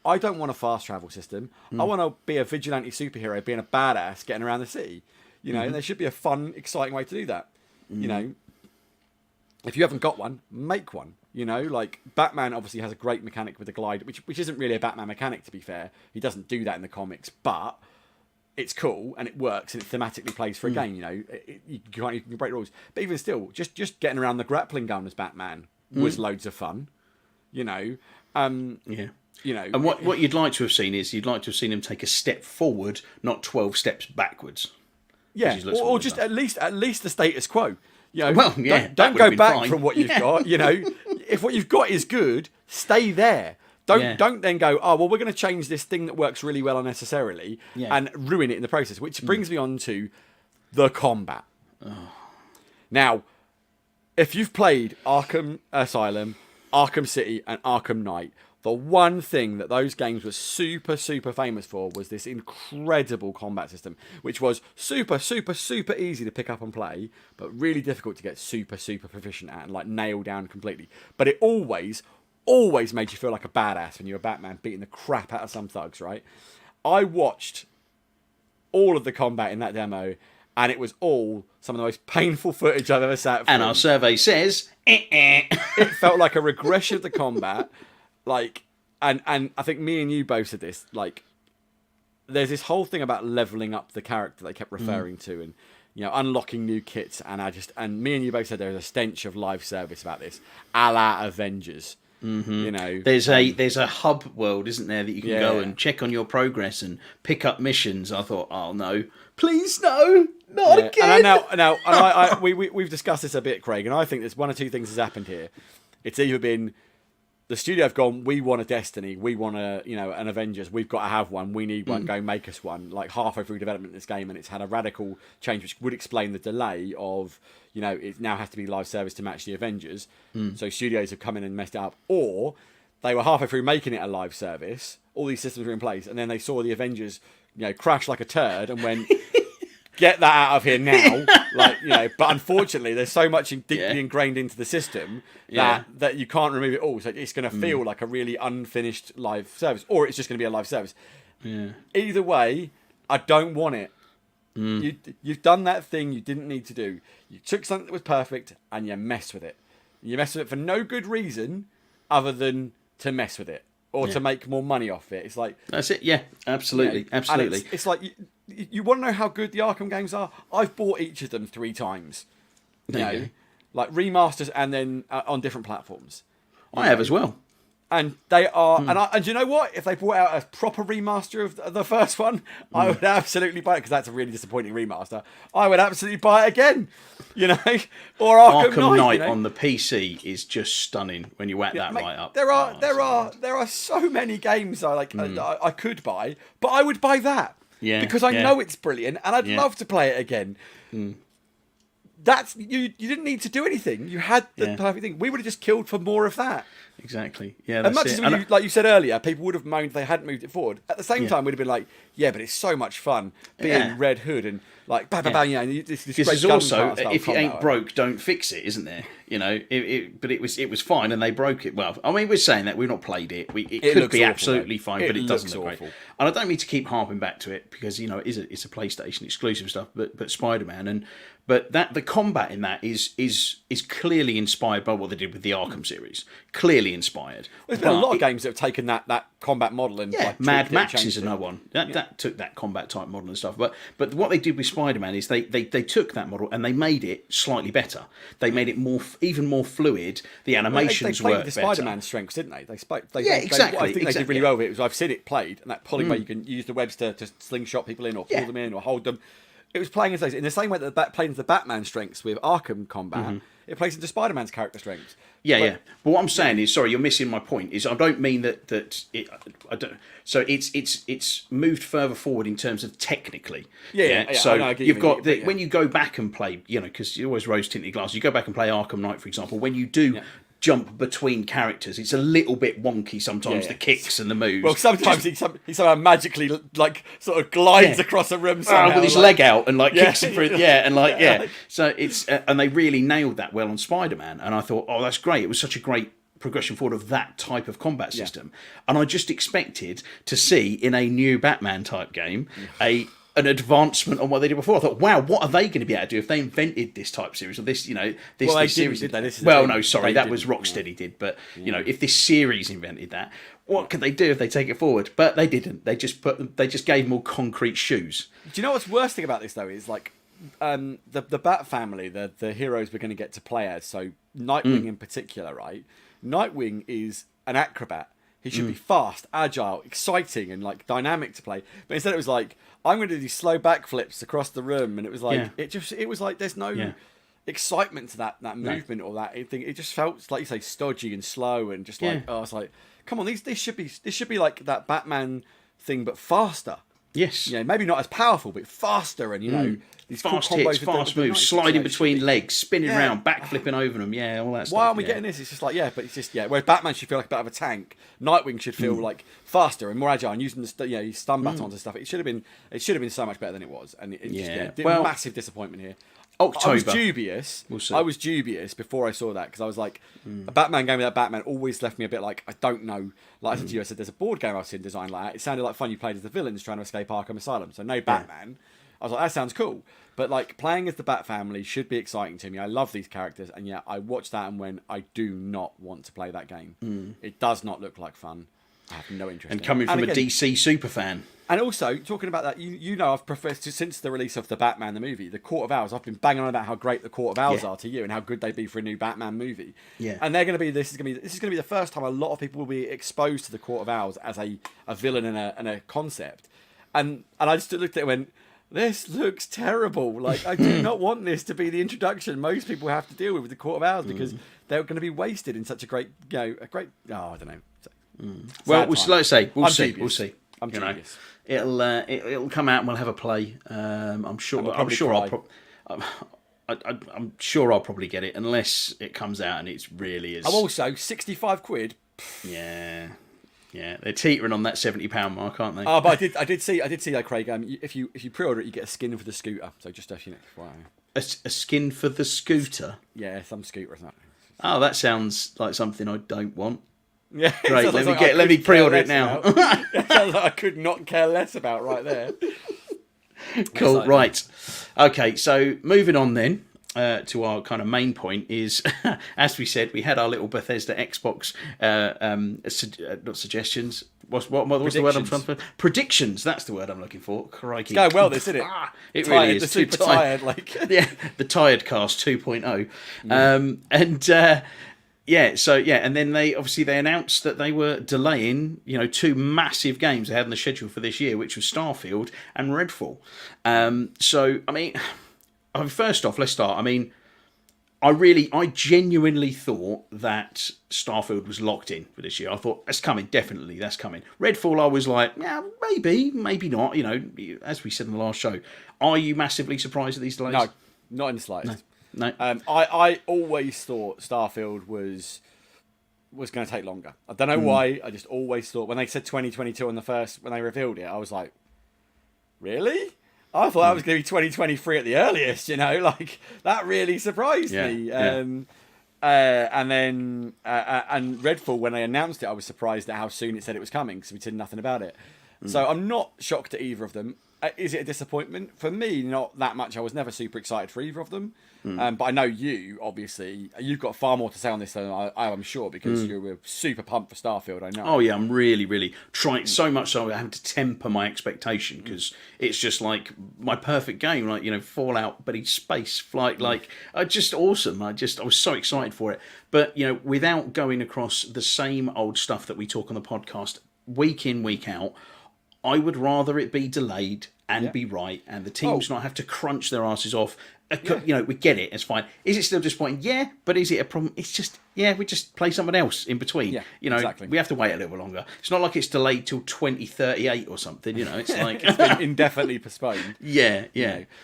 I don't want a fast travel system. I want to be a vigilante superhero, being a badass, getting around the city. You know, and there should be a fun, exciting way to do that. You know, if you haven't got one, make one. You know, like Batman obviously has a great mechanic with the glide, which isn't really a Batman mechanic, to be fair. He doesn't do that in the comics, but it's cool and it works and it thematically plays for a game. You know, you can break rules, but even still, just getting around the grappling gun as Batman was loads of fun. You know, You know, and what you'd like to have seen is him take a step forward, not 12 steps backwards. Yeah, or just at least the status quo. You know, well, don't go back from what you've got. You know, if what you've got is good, stay there. Don't then go, oh well, we're going to change this thing that works really well unnecessarily and ruin it in the process. Which brings me on to the combat. Now, if you've played Arkham Asylum, Arkham City, and Arkham Knight, the one thing that those games were super, super famous for was this incredible combat system, which was super, super, super easy to pick up and play, but really difficult to get super, super proficient at and like nail down completely. But it always made you feel like a badass when you were Batman beating the crap out of some thugs, right? I watched all of the combat in that demo, and it was all some of the most painful footage I've ever sat through. And our survey says, It felt like a regression of the combat. Like, and I think me and you both said this, like, there's this whole thing about leveling up the character they kept referring to, and, you know, unlocking new kits, and me and you both said there's a stench of live service about this, a la Avengers. You know, there's a hub world, isn't there, that you can go and check on your progress and pick up missions. I thought, oh no, please no, not again. And we've discussed this a bit, Craig, and I think there's one or two things has happened here. It's either been the studio have gone, we want a Destiny, we want an Avengers, we've got to have one, we need one, go make us one. Like halfway through development of this game, and it's had a radical change, which would explain the delay of, you know, it now has to be live service to match the Avengers. So studios have come in and messed it up, or they were halfway through making it a live service, all these systems were in place, and then they saw the Avengers, you know, crash like a turd and went, get that out of here now. Like, you know, but unfortunately there's so much deeply ingrained into the system that you can't remove it all, so it's going to feel like a really unfinished live service, or it's just going to be a live service. Either way, I don't want it. You've done that thing you didn't need to do. You took something that was perfect and you messed with it. You messed with it for no good reason other than to mess with it or to make more money off it. It's like, that's it. Yeah, absolutely, you know, absolutely. It's like you want to know how good the Arkham games are? I've bought each of them 3 times. You know, like remasters and then on different platforms. I have as well. And they are, and you know what? If they brought out a proper remaster of the first one, I would absolutely buy it, because that's a really disappointing remaster. I would absolutely buy it again, you know. Or Arkham Knight you know? on the PC is just stunning when you whack that mate, right up. There are so many games I could buy, but I would buy that because I know it's brilliant and I'd love to play it again. That's you didn't need to do anything. You had the perfect thing. We would have just killed for more of that. Exactly. Yeah. As much as like you said earlier, people would have moaned if they hadn't moved it forward. At the same time, we'd have been like, yeah, but it's so much fun being Red Hood and like bang, bang, bang, you know, this great is also, if it ain't combat. broke, don't fix it, isn't there? You know, but it was fine, and they broke it. Well, I mean, we're saying that we've not played it. It could be absolutely fine, but it doesn't look great. And I don't mean to keep harping back to it, because, you know, it's a PlayStation exclusive stuff, but Spider-Man but the combat in that is clearly inspired by what they did with the Arkham series. Clearly inspired. There's been a lot of games that have taken that combat model and Mad Max is another one that took that combat type model and stuff. But what they did with Spider-Man is they took that model and they made it slightly better. They made it even more fluid. The animations they played worked the better. Spider-Man strengths, didn't they? Exactly. I think they did really well with it. I've seen it played, and that pulling where you can use the webs to slingshot people in or pull them in or hold them. It was playing as those in the same way that played into the Batman strengths with Arkham combat. It plays into Spider-Man's character strengths. But what I'm saying is, sorry, you're missing my point. Is I don't mean that it. I don't. So it's moved further forward in terms of technically. So you've got when you go back and play, you know, because you always rose tinted glasses. You go back and play Arkham Knight, for example. When you do. Jump between characters, it's a little bit wonky sometimes. The kicks and the moves. Well, sometimes he somehow magically like sort of glides across a room somehow, with his leg out and like kicks it through. So it's and they really nailed that well on Spider-Man, and I thought, oh, that's great. It was such a great progression forward of that type of combat system, and I just expected to see in a new Batman type game an advancement on what they did before. I thought, wow, what are they going to be able to do if they invented this type series or this, you know, this series? Did they? That was Rocksteady did, but you know, if this series invented that, what could they do if they take it forward? But they didn't. They just gave more concrete shoes. Do you know what's worst thing about this though is like the Bat family, the heroes we're going to get to play as. So Nightwing in particular, right? Nightwing is an acrobat. He should be fast, agile, exciting, and like dynamic to play. But instead, it was like, I'm going to do these slow backflips across the room, and it was like it was like there's no excitement to that movement or that thing. It just felt like you say stodgy and slow and just like I was like, come on, this should be like that Batman thing but faster. Yes. maybe not as powerful, but faster, and these Fast cool hits, combos fast with the moves, 96, sliding between legs, spinning Yeah. around, back flipping over them. Yeah, all that stuff. Why aren't we getting this? It's just like, but it's just, whereas Batman should feel like a bit of a tank, Nightwing should feel like faster and more agile, and using the stun batons and stuff. It should have been so much better than it was, and massive disappointment here. October. I was dubious. We'll see. I was dubious before I saw that, because I was like, a Batman game without Batman always left me a bit like, I don't know. Like I said to you, I said there's a board game I've seen designed like that. It sounded like fun. You played as the villains trying to escape Arkham Asylum, so no Batman. I was like, that sounds cool. But like playing as the Bat family should be exciting to me. I love these characters, and yet I watched that and went, I do not want to play that game. It does not look like fun. I have no interest. And coming from a DC super fan. And also, talking about that, I've professed since the release of the Batman the movie, the Court of Owls. I've been banging on about how great the Court of Owls are to you, and how good they'd be for a new Batman movie. Yeah. And they're going to be. This is going to be the first time a lot of people will be exposed to the Court of Owls as a villain and a concept. And I just looked at it and went, this looks terrible. Like, I do not want this to be the introduction most people have to deal with the Court of Owls, because they're going to be wasted in such a great. I don't know. Well, like I say, we'll see. Dubious. We'll see. I'm dubious. It'll come out and we'll have a play. I'm sure I'll probably get it, unless it comes out and it's really is. I'm also £65. Yeah, they're teetering on that £70 mark, aren't they? Oh, but I did see that, Craig. If you pre-order it, you get a skin for the scooter. So just wow. A skin for the scooter. Yeah, some scooter or something. Oh, that sounds like something I don't want. Yeah, great. Let me pre-order it now. It sounds like I could not care less about right there. Cool. Right. Okay. So moving on then to our kind of main point is, as we said, we had our little Bethesda Xbox not suggestions. What's the word I'm trying to? Predictions. That's the word I'm looking for. Crikey. It's going well, this, isn't it? It tired, really is. The super tired, like the Tired Cast 2.0. And then they announced that they were delaying, two massive games they had in the schedule for this year, which was Starfield and Redfall. First off, let's start. I genuinely thought that Starfield was locked in for this year. I thought, that's coming, definitely, that's coming. Redfall, I was like, yeah, maybe not, as we said in the last show. Are you massively surprised at these delays? No, not in the slightest. No. I always thought Starfield was going to take longer. I don't know why. I just always thought, when they said 2022 when they revealed it, I was like, really? I thought that was going to be 2023 at the earliest. Like that really surprised me. Yeah. And then Redfall, when they announced it, I was surprised at how soon it said it was coming, because we said nothing about it. So I'm not shocked at either of them. Is it a disappointment? For me, not that much. I was never super excited for either of them. But I know you've got far more to say on this than I am sure, because you were super pumped for Starfield, I know. Oh yeah, I'm really, really trying, so much so I have to temper my expectation, because it's just like my perfect game, like, Fallout, but it's space flight, just awesome. I was so excited for it. But, without going across the same old stuff that we talk on the podcast week in, week out, I would rather it be delayed and be right, and the teams not have to crunch their asses off. We get it, it's fine. Is it still disappointing? Yeah, but is it a problem? It's just, we just play someone else in between. Yeah, exactly. We have to wait a little longer. It's not like it's delayed till 2038 or something, it's like... It's been indefinitely postponed. Yeah.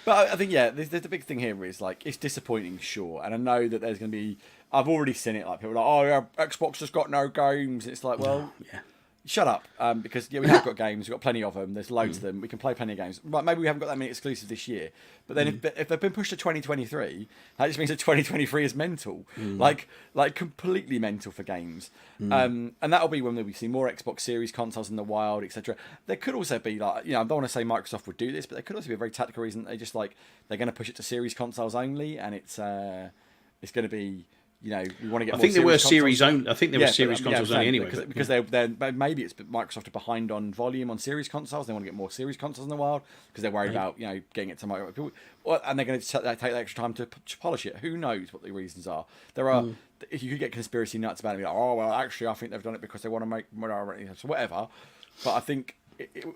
But I think, there's the big thing here is, like, it's disappointing, sure, and I know that there's going to be... I've already seen it, like, people are like, Xbox has got no games. It's like, well... Yeah. Shut up, because we have got games. We've got plenty of them. There's loads of them. We can play plenty of games. Right, maybe we haven't got that many exclusives this year. But then if they've been pushed to 2023, that just means that 2023 is mental, like completely mental for games. And that'll be when we see more Xbox Series consoles in the wild, etc. There could also be I don't want to say Microsoft would do this, but there could also be a very tactical reason. They're going to push it to Series consoles only, and it's going to be. We want to get. I think there were series only. I think there were series consoles consoles only anyway. Because they're maybe it's Microsoft are behind on volume on series consoles. They want to get more series consoles in the wild because they're worried about getting it to Microsoft people, and they're going to take the extra time to polish it. Who knows what the reasons are? There are. If you could get conspiracy nuts about it, like, oh well, actually, I think they've done it because they want to make whatever. But I think,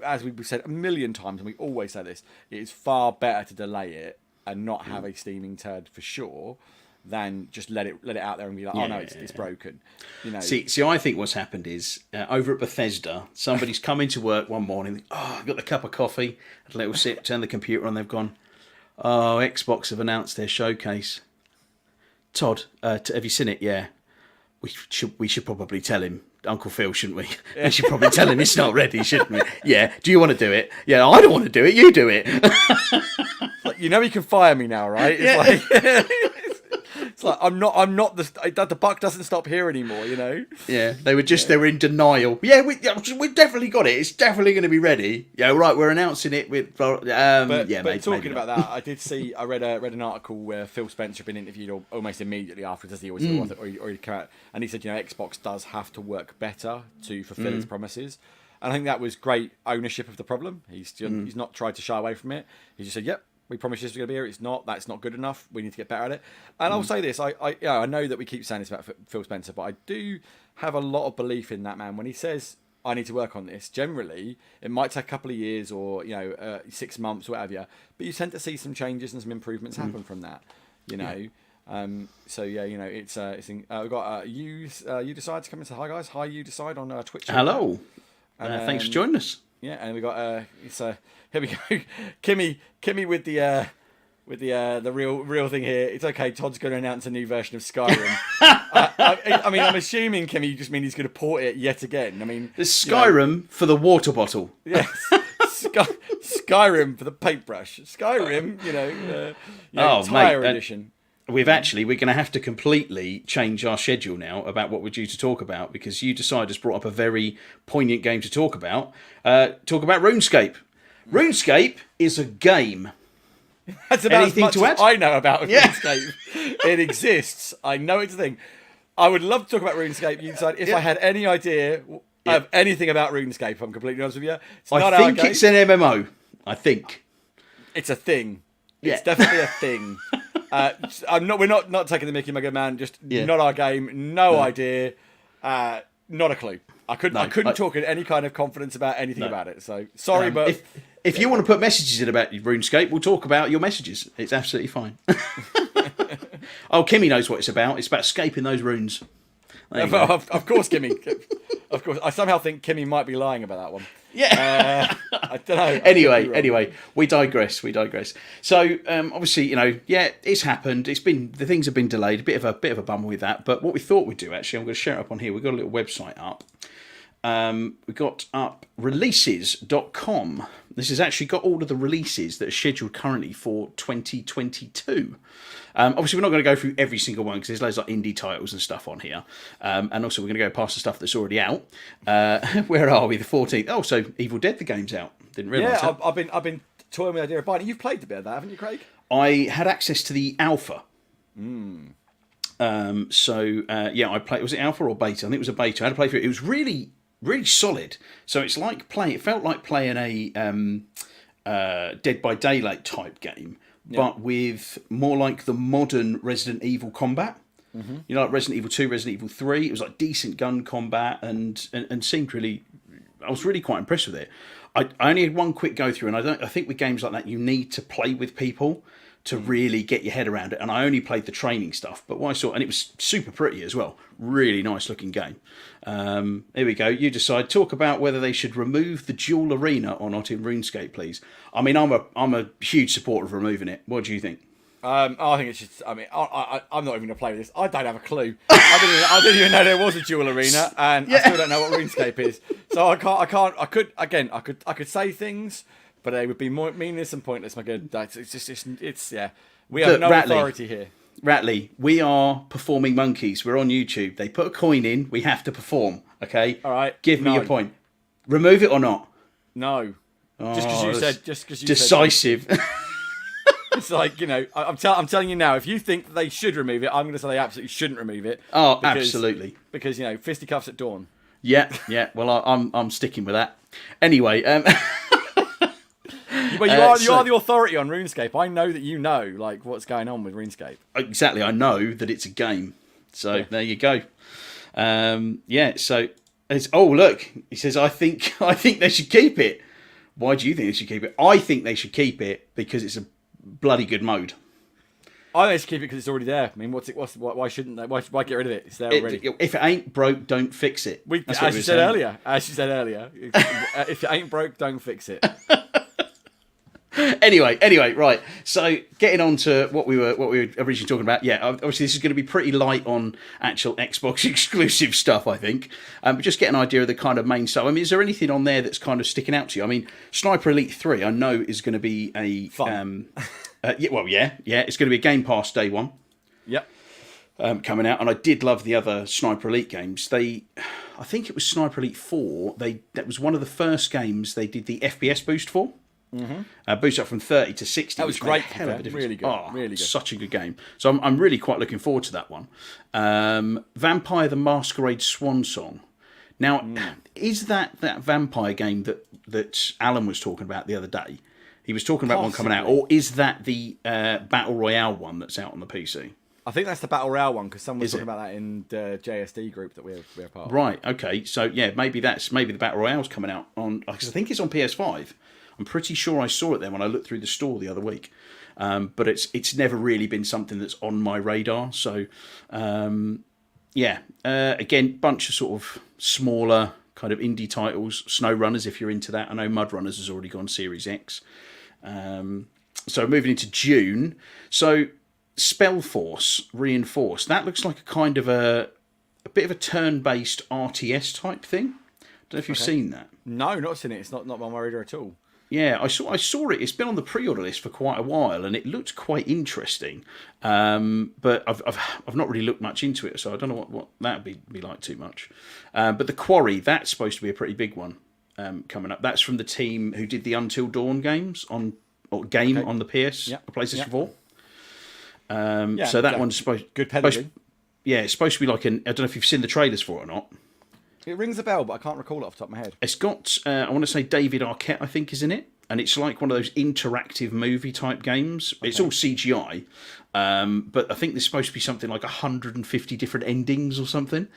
as we've said a million times, and we always say this, it is far better to delay it and not have a steaming turd for sure. than just let it out there and be like, oh no, it's broken. You know. See, I think what's happened is over at Bethesda, somebody's come into work one morning. Oh, I've got the cup of coffee, had a little sip, turned the computer on. They've gone, oh, Xbox have announced their showcase. Todd, have you seen it? Yeah. We should probably tell him, Uncle Phil, shouldn't we? We should probably tell him it's not ready, shouldn't we? Yeah. Do you want to do it? Yeah, I don't want to do it. You do it. Like, you know, you can fire me now, right? It's like, it's like I'm not the buck doesn't stop here anymore. You know? Yeah. They were in denial. Yeah, we've definitely got it. It's definitely going to be ready. Yeah, right. We're announcing it with. But talking about that, I read an article where Phil Spencer had been interviewed almost immediately afterwards, as he always or he came out, and he said, Xbox does have to work better to fulfil its promises. And I think that was great ownership of the problem. He's not tried to shy away from it. He just said, "Yep, we promised this was going to be here. It's not. That's not good enough. We need to get better at it." And I'll say this: I know that we keep saying this about Phil Spencer, but I do have a lot of belief in that man when he says, "I need to work on this." Generally, it might take a couple of years or 6 months, whatever. But you tend to see some changes and some improvements happen from that. You know. We've got you decide to come and say hi, guys. Hi, you decide on Twitch. Hello. Thanks for joining us. Yeah, and we got here we go, Kimmy with the real thing here. It's okay. Todd's going to announce a new version of Skyrim. I mean, I'm assuming Kimmy, you just mean he's going to port it yet again. I mean, it's Skyrim for the water bottle. Yes, Skyrim for the paintbrush. Skyrim, Tire edition. We're going to have to completely change our schedule now about what we're due to talk about, because You Decide has brought up a very poignant game to talk about. Talk about RuneScape. RuneScape is a game. That's about anything as much to add? As I know about RuneScape. It exists. I know it's a thing. I would love to talk about RuneScape. You decide if I had any idea of anything about RuneScape. I'm completely honest with you. I think it's an MMO. I think it's a thing. It's definitely a thing. We're not taking the Mickey Mugger man. Just not our game. No idea. Not a clue. I couldn't talk in any kind of confidence about anything about it. So sorry, but if you want to put messages in about RuneScape, we'll talk about your messages. It's absolutely fine. Oh, Kimmy knows what it's about. It's about escaping those runes. Of course, Kimmy. Of course, I somehow think Kimmy might be lying about that one. Yeah. I don't know. Anyway, we digress. So, obviously, it's happened. The things have been delayed. A bit of a bummer with that. But what we thought we'd do, actually, I'm going to share it up on here. We've got a little website up. We've got up releases.com. This has actually got all of the releases that are scheduled currently for 2022. Obviously, we're not going to go through every single one because there's loads of indie titles and stuff on here. And also, we're going to go past the stuff that's already out. Where are we? The 14th. Oh, so Evil Dead, the game's out. Didn't realise that. I've been toying with the idea of buying it. You've played a bit of that, haven't you, Craig? I had access to the alpha. I played. Was it alpha or beta? I think it was a beta. I had to play through it. It was really, really solid. So it's like it felt like playing a Dead by Daylight type game, but with more like the modern Resident Evil combat. Mm-hmm. Like Resident Evil 2, Resident Evil 3. It was like decent gun combat and seemed really. I was really quite impressed with it. I only had one quick go through, and I think with games like that you need to play with people to really get your head around it. And I only played the training stuff, but what I saw, and it was super pretty as well. Really nice looking game. Here we go. You decide. Talk about whether they should remove the dual arena or not in RuneScape, please. I mean, I'm a huge supporter of removing it. What do you think? I think it's just. I mean, I'm not even gonna play with this. I don't have a clue. I didn't even know there was a dual arena, and I still don't know what RuneScape is. So I can't. I could say things, but they would be more meaningless and pointless. My God, it's. We have no authority here. Ratley, we are performing monkeys. We're on YouTube. They put a coin in. We have to perform. Okay. All right. Give me your point. Remove it or not? No. Just because you said. Just because you decisive. Said, it's like, I'm telling you now, if you think they should remove it, I'm going to say they absolutely shouldn't remove it. Oh, absolutely. Because, fisticuffs at dawn. Yeah. Well, I'm sticking with that. Anyway. But you are the authority on RuneScape. I know that you know, what's going on with RuneScape. Exactly. I know that it's a game. So there you go. So it's, look, he says, I think they should keep it. Why do you think they should keep it? I think they should keep it because it's a bloody good mode. I just keep it because it's already there. I mean, why shouldn't they? Why get rid of it? It's there already. If it ain't broke, don't fix it. As you said earlier, if it ain't broke, don't fix it. Anyway, right. So getting on to what we were originally talking about. Yeah, obviously this is going to be pretty light on actual Xbox exclusive stuff, I think. But just get an idea of the kind of main stuff. I mean, is there anything on there that's kind of sticking out to you? I mean, Sniper Elite 3, I know is going to be a fun. it's going to be a Game Pass day one. Yep. Coming out, and I did love the other Sniper Elite games. I think it was Sniper Elite 4. That was one of the first games they did the FPS boost for. Mm-hmm. Boost up from 30 to 60. That was great. Hell of a difference. Really good. Really good. Such a good game. So I'm really quite looking forward to that one. Vampire the Masquerade Swan Song. Now, is that vampire game that Alan was talking about the other day? He was talking about one coming out, or is that the Battle Royale one that's out on the PC? I think that's the Battle Royale one, because someone was talking about that in the JSD group that we're part of. Right, okay. So, yeah, maybe the Battle Royale's coming out on... Because I think it's on PS5. I'm pretty sure I saw it there when I looked through the store the other week. But it's never really been something that's on my radar. So, again, bunch of sort of smaller kind of indie titles. SnowRunners, if you're into that. I know Mudrunners has already gone Series X. So moving into June. So Spellforce Reinforced. That looks like a kind of a bit of a turn-based RTS type thing. Don't know if you've seen that. No, not seen it. It's not on my radar at all. Yeah, I saw it. It's been on the pre-order list for quite a while, and it looked quite interesting. But I've not really looked much into it, so I don't know what that would be like too much. But The Quarry, that's supposed to be a pretty big one coming up. That's from the team who did the Until Dawn games on the PlayStation 4. So that one's supposed good pedigree. It's supposed to be like I don't know if you've seen the trailers for it or not. It rings a bell, but I can't recall it off the top of my head. It's got, I want to say David Arquette, I think, is in it. And it's like one of those interactive movie type games. Okay. It's all CGI. But I think there's supposed to be something like 150 different endings or something.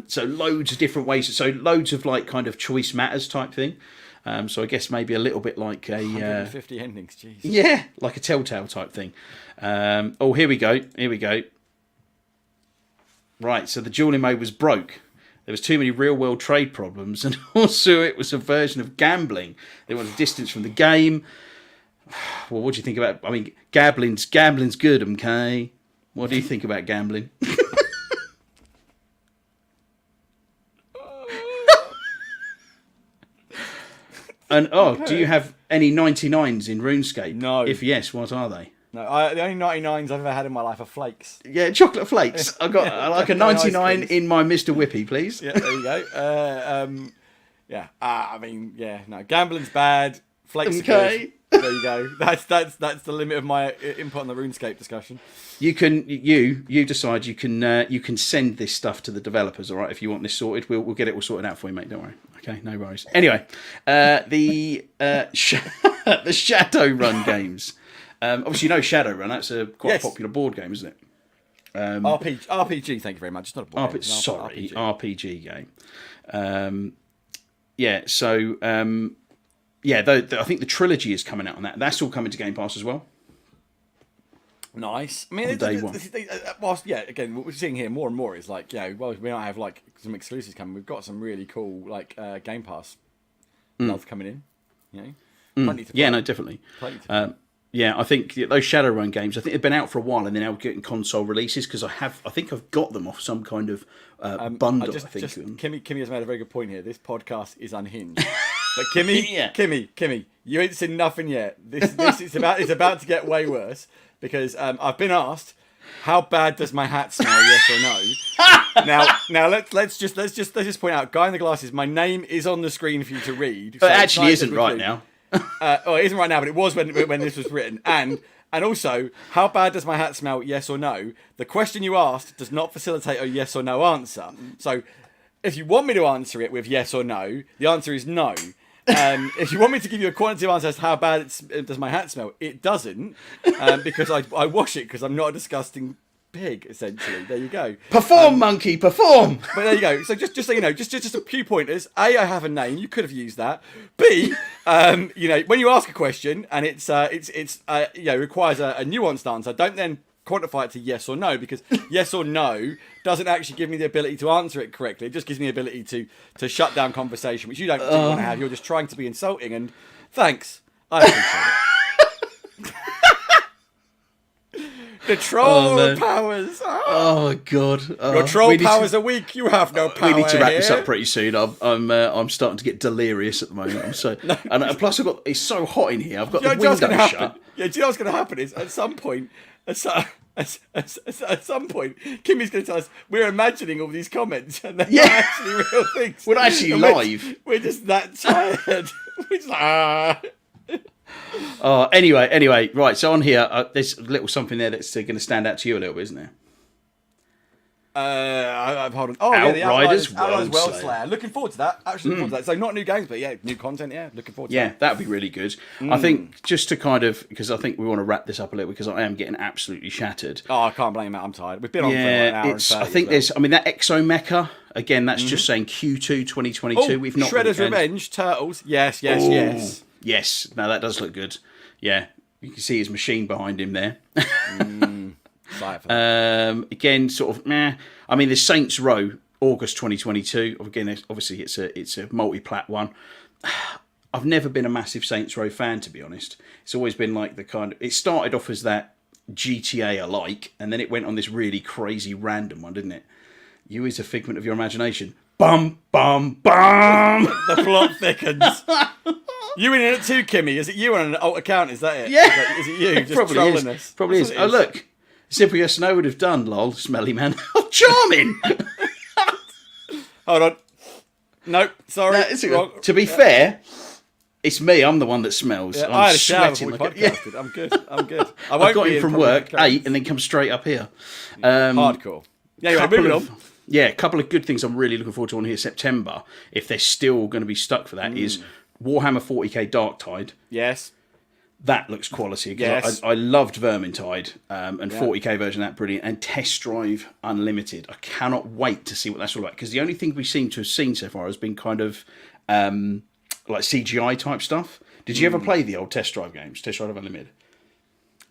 So loads of different ways. So loads of like kind of choice matters type thing. So I guess maybe a little bit like a... 150 endings, jeez. Yeah, like a Telltale type thing. Here we go. Right, so the dueling mode was broke. There was too many real-world trade problems, and also it was a version of gambling. They wanted distance from the game. Well, what do you think about... I mean, gambling's good, okay? What do you think about gambling? And, do you have any 99s in RuneScape? No. If yes, what are they? No, the only 99s I've ever had in my life are flakes. Yeah, chocolate flakes. I've got like a 99 in my Mr. Whippy, please. Yeah, there you go. Gambling's bad. Flakes are good. There you go. That's the limit of my input on the RuneScape discussion. You decide. You can send this stuff to the developers. All right, if you want this sorted, we'll get it all sorted out for you, mate. Don't worry. Okay, no worries. Anyway, the Shadowrun games. Obviously, you know Shadowrun. That's a quite popular board game, isn't it? RPG. Thank you very much. It's not a board game. RPG game. I think the trilogy is coming out on that. That's all coming to Game Pass as well. Nice. I mean, again, what we're seeing here more and more is like, we might have like some exclusives coming. We've got some really cool like Game Pass love coming in. You know, plenty to play. Yeah, no, definitely. Plenty to play. I think those Shadowrun games, I think they've been out for a while and they're now getting console releases because I think I've got them off some kind of bundle. Kimmy has made a very good point here. This podcast is unhinged. But Kimmy, you ain't seen nothing yet. This it's about to get way worse because I've been asked, how bad does my hat smell? Yes or no? Now let's just point out, guy in the glasses. My name is on the screen for you to read. But it actually isn't right now. It isn't right now, but it was when this was written. And also, how bad does my hat smell? Yes or no? The question you asked does not facilitate a yes or no answer. So, if you want me to answer it with yes or no, the answer is no. If you want me to give you a quantitative answer as to how bad does my hat smell, it doesn't, because I wash it because I'm not a disgusting pig. Essentially, there you go. Perform, monkey, perform. But there you go. So just so you know, just a few pointers. A, I have a name. You could have used that. B, when you ask a question and it's requires a nuanced answer, don't then quantify it to yes or no, because yes or no doesn't actually give me the ability to answer it correctly. It just gives me the ability to shut down conversation, which you don't really want to have. You're just trying to be insulting, and thanks. I appreciate it. The troll powers. Oh God! Your troll powers are weak. You have no power. We need to wrap this here. up pretty soon. I'm starting to get delirious at the moment. I'm so and plus it's so hot in here. I've got the window shut. Yeah, do you know what's going to happen is at some point, at some point, Kimmy's going to tell us we're imagining all these comments and they're not actually real things. We're actually live. We're just that tired. We're just like, Anyway, right. So on here, there's a little something there that's going to stand out to you a little bit, isn't there? Hold on. Oh, Outriders yeah, the Outriders World World Slayer. Looking forward to that. Actually, looking forward to that. So not new games, but yeah, new content. Yeah, looking forward to that. Yeah, that'd be really good. I think just to kind of, because I think we want to wrap this up a little, because I am getting absolutely shattered. Oh, I can't blame that. I'm tired. We've been on for like an hour and 30. I think there's, that Exomecha, again, that's just saying Q2 2022. Oh, We've not Shredder's Revenge, Turtles. Yes, yes. Yes, now that does look good. Yeah, you can see his machine behind him there. Again, sort of meh. There's Saints Row, August 2022. Again, obviously it's a multi-plat one. I've never been a massive Saints Row fan, to be honest. It's always been like it started off as that GTA alike, and then it went on this really crazy random one, didn't it? You is a figment of your imagination. Bum, bum, bum! The plot thickens. You in it too, Kimmy? Is it you on an alt account? Is that it? Yeah. Is it you just Probably trolling is. us? Probably is. Oh, look. Simple Yes No would have done, lol, smelly man. Oh, charming! Hold on. Nope, sorry. Wrong. To be fair, it's me. I'm the one that smells. Yeah, I'm I had a shower sweating before we like podcasted. I'm good. I got in from work, 8, and then come straight up here. Hardcore. Yeah, moving on. Yeah, a couple of good things I'm really looking forward to on here. September, if they're still going to be stuck for that, is Warhammer 40k Darktide. Yes. That looks quality. Yes. I loved Vermintide, and 40k version of that, brilliant. And Test Drive Unlimited. I cannot wait to see what that's all about, because the only thing we seem to have seen so far has been kind of like CGI type stuff. Did you ever play the old Test Drive games, Test Drive Unlimited?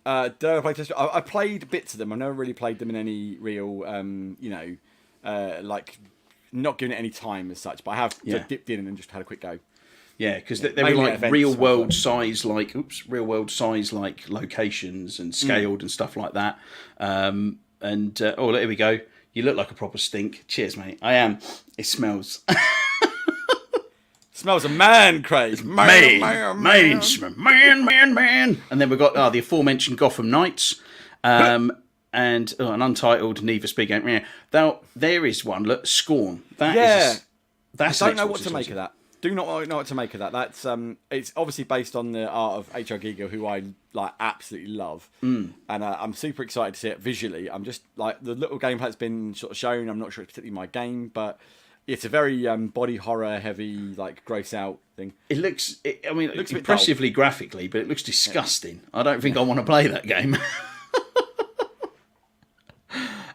Did I play Test Drive? I played bits of them. I've never really played them in any real, like not giving it any time as such. But I have dipped in and just had a quick go. Yeah, because they were like real world size like locations and scaled and stuff like that. Oh, there we go. You look like a proper stink. Cheers, mate. I am. It smells. Smells a man, Craig. Man. And then we've got the aforementioned Gotham Knights. And an untitled Need for Speed game. Now, there is one. Look, Scorn. That's I don't know what to make of that. Do not know what to make of that. That's it's obviously based on the art of H.R. Giger, who I absolutely love, and I'm super excited to see it visually. I'm just like, the little gameplay that's been sort of shown. I'm not sure it's particularly my game, but it's a very body horror heavy, like gross out thing. It looks impressively graphically, but it looks disgusting. Yeah. I don't think I want to play that game.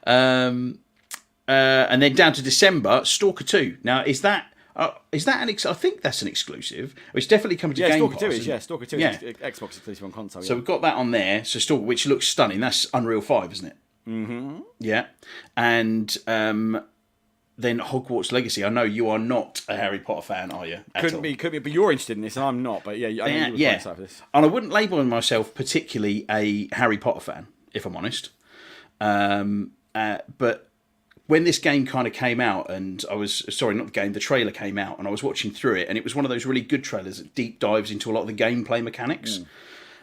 And then down to December, Stalker 2. Now, is that an I think that's an exclusive. It's definitely coming to Game Pass. Stalker 2 is Xbox exclusive on console. So we've got that on there. So Stalker, which looks stunning. That's Unreal 5, isn't it? Mm-hmm. Yeah. And then Hogwarts Legacy. I know you are not a Harry Potter fan, are you? Could be, but you're interested in this, and I'm not. But yeah, I know you were excited for this. And I wouldn't label myself particularly a Harry Potter fan, if I'm honest. But when this game kind of came out, and the trailer came out, and I was watching through it, and it was one of those really good trailers that deep dives into a lot of the gameplay mechanics.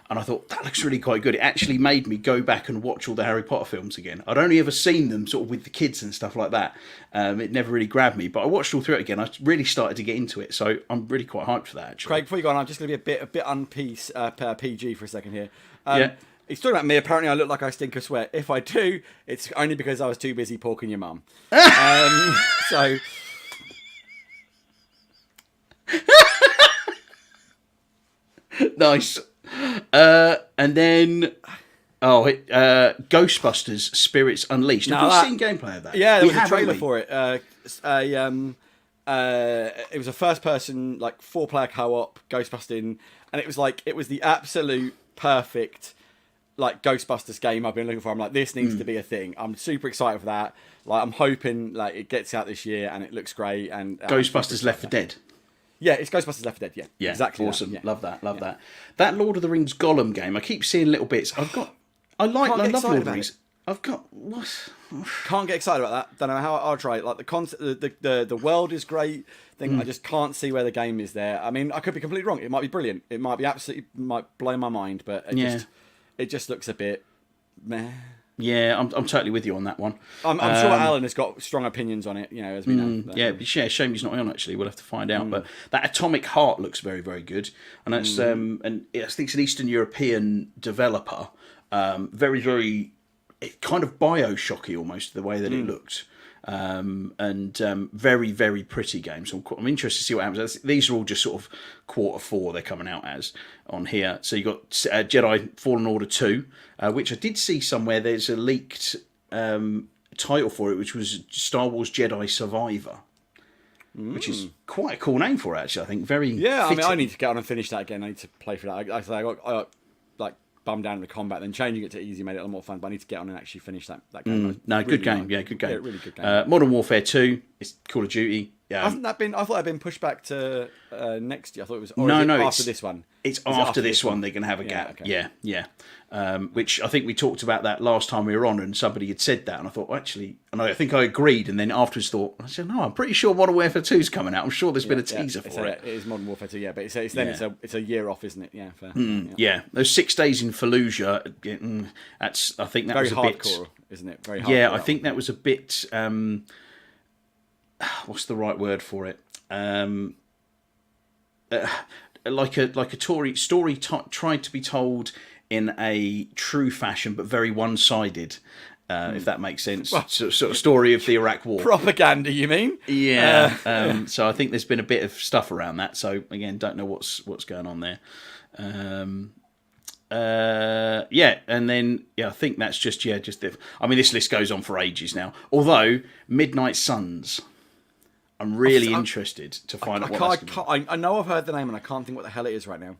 And I thought, that looks really quite good. It actually made me go back and watch all the Harry Potter films again. I'd only ever seen them sort of with the kids and stuff like that. It never really grabbed me, but I watched all through it again. I really started to get into it, so I'm really quite hyped for that, actually. Craig, before you go on, I'm just going to be a bit PG for a second here. He's talking about me. Apparently, I look like I stink of sweat. If I do, it's only because I was too busy porking your mum. So... Nice. And then... Ghostbusters Spirits Unleashed. Have you seen gameplay of that? Yeah, there was a trailer for it. It was a first-person, like, 4-player co-op Ghostbusting, and it was the absolute perfect like Ghostbusters game I've been looking for. I'm like, this needs to be a thing. I'm super excited for that. Like, I'm hoping like it gets out this year and it looks great. And Ghostbusters Left 4 Dead. Yeah, it's Ghostbusters Left 4 Dead. Yeah, exactly. Awesome. That. Yeah. Love that. That Lord of the Rings Gollum game. I keep seeing little bits. I love Lord of the Rings. What? Can't get excited about that. Don't know how I'll try it. Like the concept, the world is great. I just can't see where the game is there. I mean, I could be completely wrong. It might be brilliant. It might be might blow my mind. But it just looks a bit meh. Yeah, I'm totally with you on that one. I'm sure Alan has got strong opinions on it. As we know. Shame he's not on. Actually, we'll have to find out. But that Atomic Heart looks very, very good, and that's and I think it's an Eastern European developer. Very, very. It kind of Bioshocky almost the way that it looked, and very, very pretty game. So I'm interested to see what happens. These are all just sort of Q4 they're coming out as on here. So you got Jedi Fallen Order 2, which I did see somewhere. There's a leaked title for it, which was Star Wars Jedi Survivor, which is quite a cool name for it. Actually, I think very. Yeah, fitting. I mean, I need to get on and finish that again. I need to play for that. I got like bummed down in the combat, then changing it to easy made it a lot more fun. But I need to get on and actually finish that game. Good game. Yeah, good game. Yeah, really good game. Modern Warfare 2. It's Call of Duty. Yeah. Hasn't that been? I thought it had been pushed back to next year. I thought it was. After this one. It's after this one they're going to have a gap. Okay. Yeah. Which I think we talked about that last time we were on, and somebody had said that, and I thought, well, actually, and I think I agreed, and then afterwards thought, I said, no, I'm pretty sure Modern Warfare 2 is coming out. I'm sure there's been a teaser for it. It is Modern Warfare 2, but it's a year off, isn't it? Yeah. Fair. Yeah. Those 6 days in Fallujah. I think that very was a hardcore, bit, isn't it? Very hardcore. Yeah, I think that was a bit. What's the right word for it? Like a story tried to be told in a true fashion, but very one-sided, if that makes sense. Sort of story of the Iraq War. Propaganda, you mean? Yeah. So I think there's been a bit of stuff around that. So again, don't know what's going on there. And then I think that's just. I mean, this list goes on for ages now. Although Midnight Suns. I'm really interested to find out what that's going to be. I know I've heard the name and I can't think what the hell it is right now.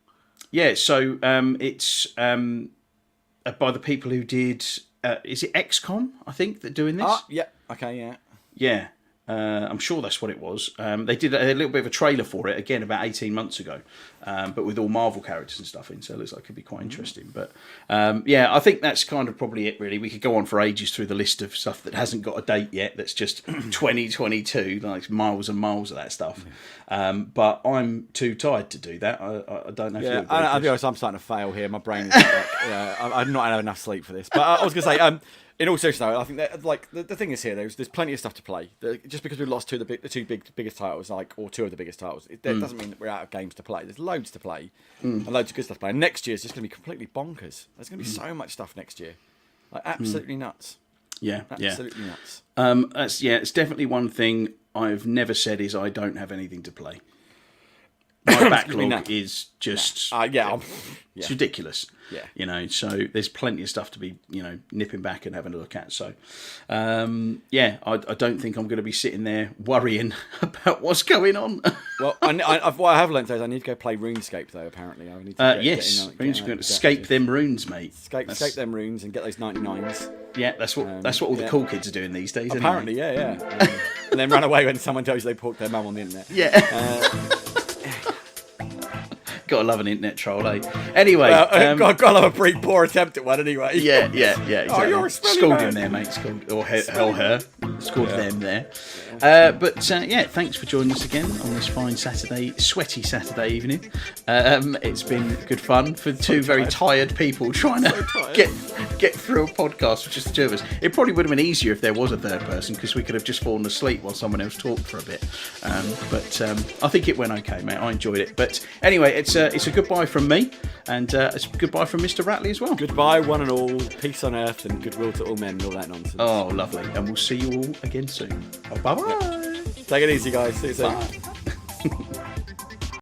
Yeah, so it's by the people who did... is it XCOM, I think, that are doing this? Yeah. Okay, yeah. Yeah. I'm sure that's what it was. They did a little bit of a trailer for it, again, about 18 months ago, but with all Marvel characters and stuff in, so it looks like it could be quite interesting. But, I think that's kind of probably it, really. We could go on for ages through the list of stuff that hasn't got a date yet, that's just 2022, like miles and miles of that stuff. But I'm too tired to do that. I don't know if you agree. I'll be honest, I'm starting to fail here. My brain is I've not had enough sleep for this. But I was going to say... in all seriousness, though, I think that the thing is here. There's plenty of stuff to play. Just because we've lost the biggest titles, or 2 of the biggest titles, it doesn't mean that we're out of games to play. There's loads to play, and loads of good stuff to play. And next year's just going to be completely bonkers. There's going to be so much stuff next year, like absolutely nuts. Yeah, absolutely nuts. It's definitely one thing I've never said is I don't have anything to play. My backlog is just it's ridiculous. Yeah. So there's plenty of stuff to be, nipping back and having a look at. So, I don't think I'm going to be sitting there worrying about what's going on. Well, what I have learned is I need to go play RuneScape, though, apparently. I need to escape them runes, mate. Escape them runes and get those 99s. Yeah, that's what all the cool kids are doing these days, apparently, anyway. yeah. And then run away when someone tells you they porked their mum on the internet. Yeah. Gotta love an internet troll, eh? Anyway, gotta love a pretty poor attempt at one, anyway. Yeah, exactly. Oh, you're a Schooled him there, mate. Schooled her. Schooled them there. Thanks for joining us again on this fine sweaty Saturday evening. It's been good fun for 2 very tired people trying to get through a podcast with just the 2 of us. It probably would have been easier if there was a third person, because we could have just fallen asleep while someone else talked for a bit. But I think it went okay, mate. I enjoyed it. But anyway, it's a goodbye from me, and it's a goodbye from Mr. Ratley as well. Goodbye, one and all. Peace on earth and goodwill to all men and all that nonsense. Oh, lovely. And we'll see you all again soon. Bye-bye. Take it easy, guys. See you soon. Bye.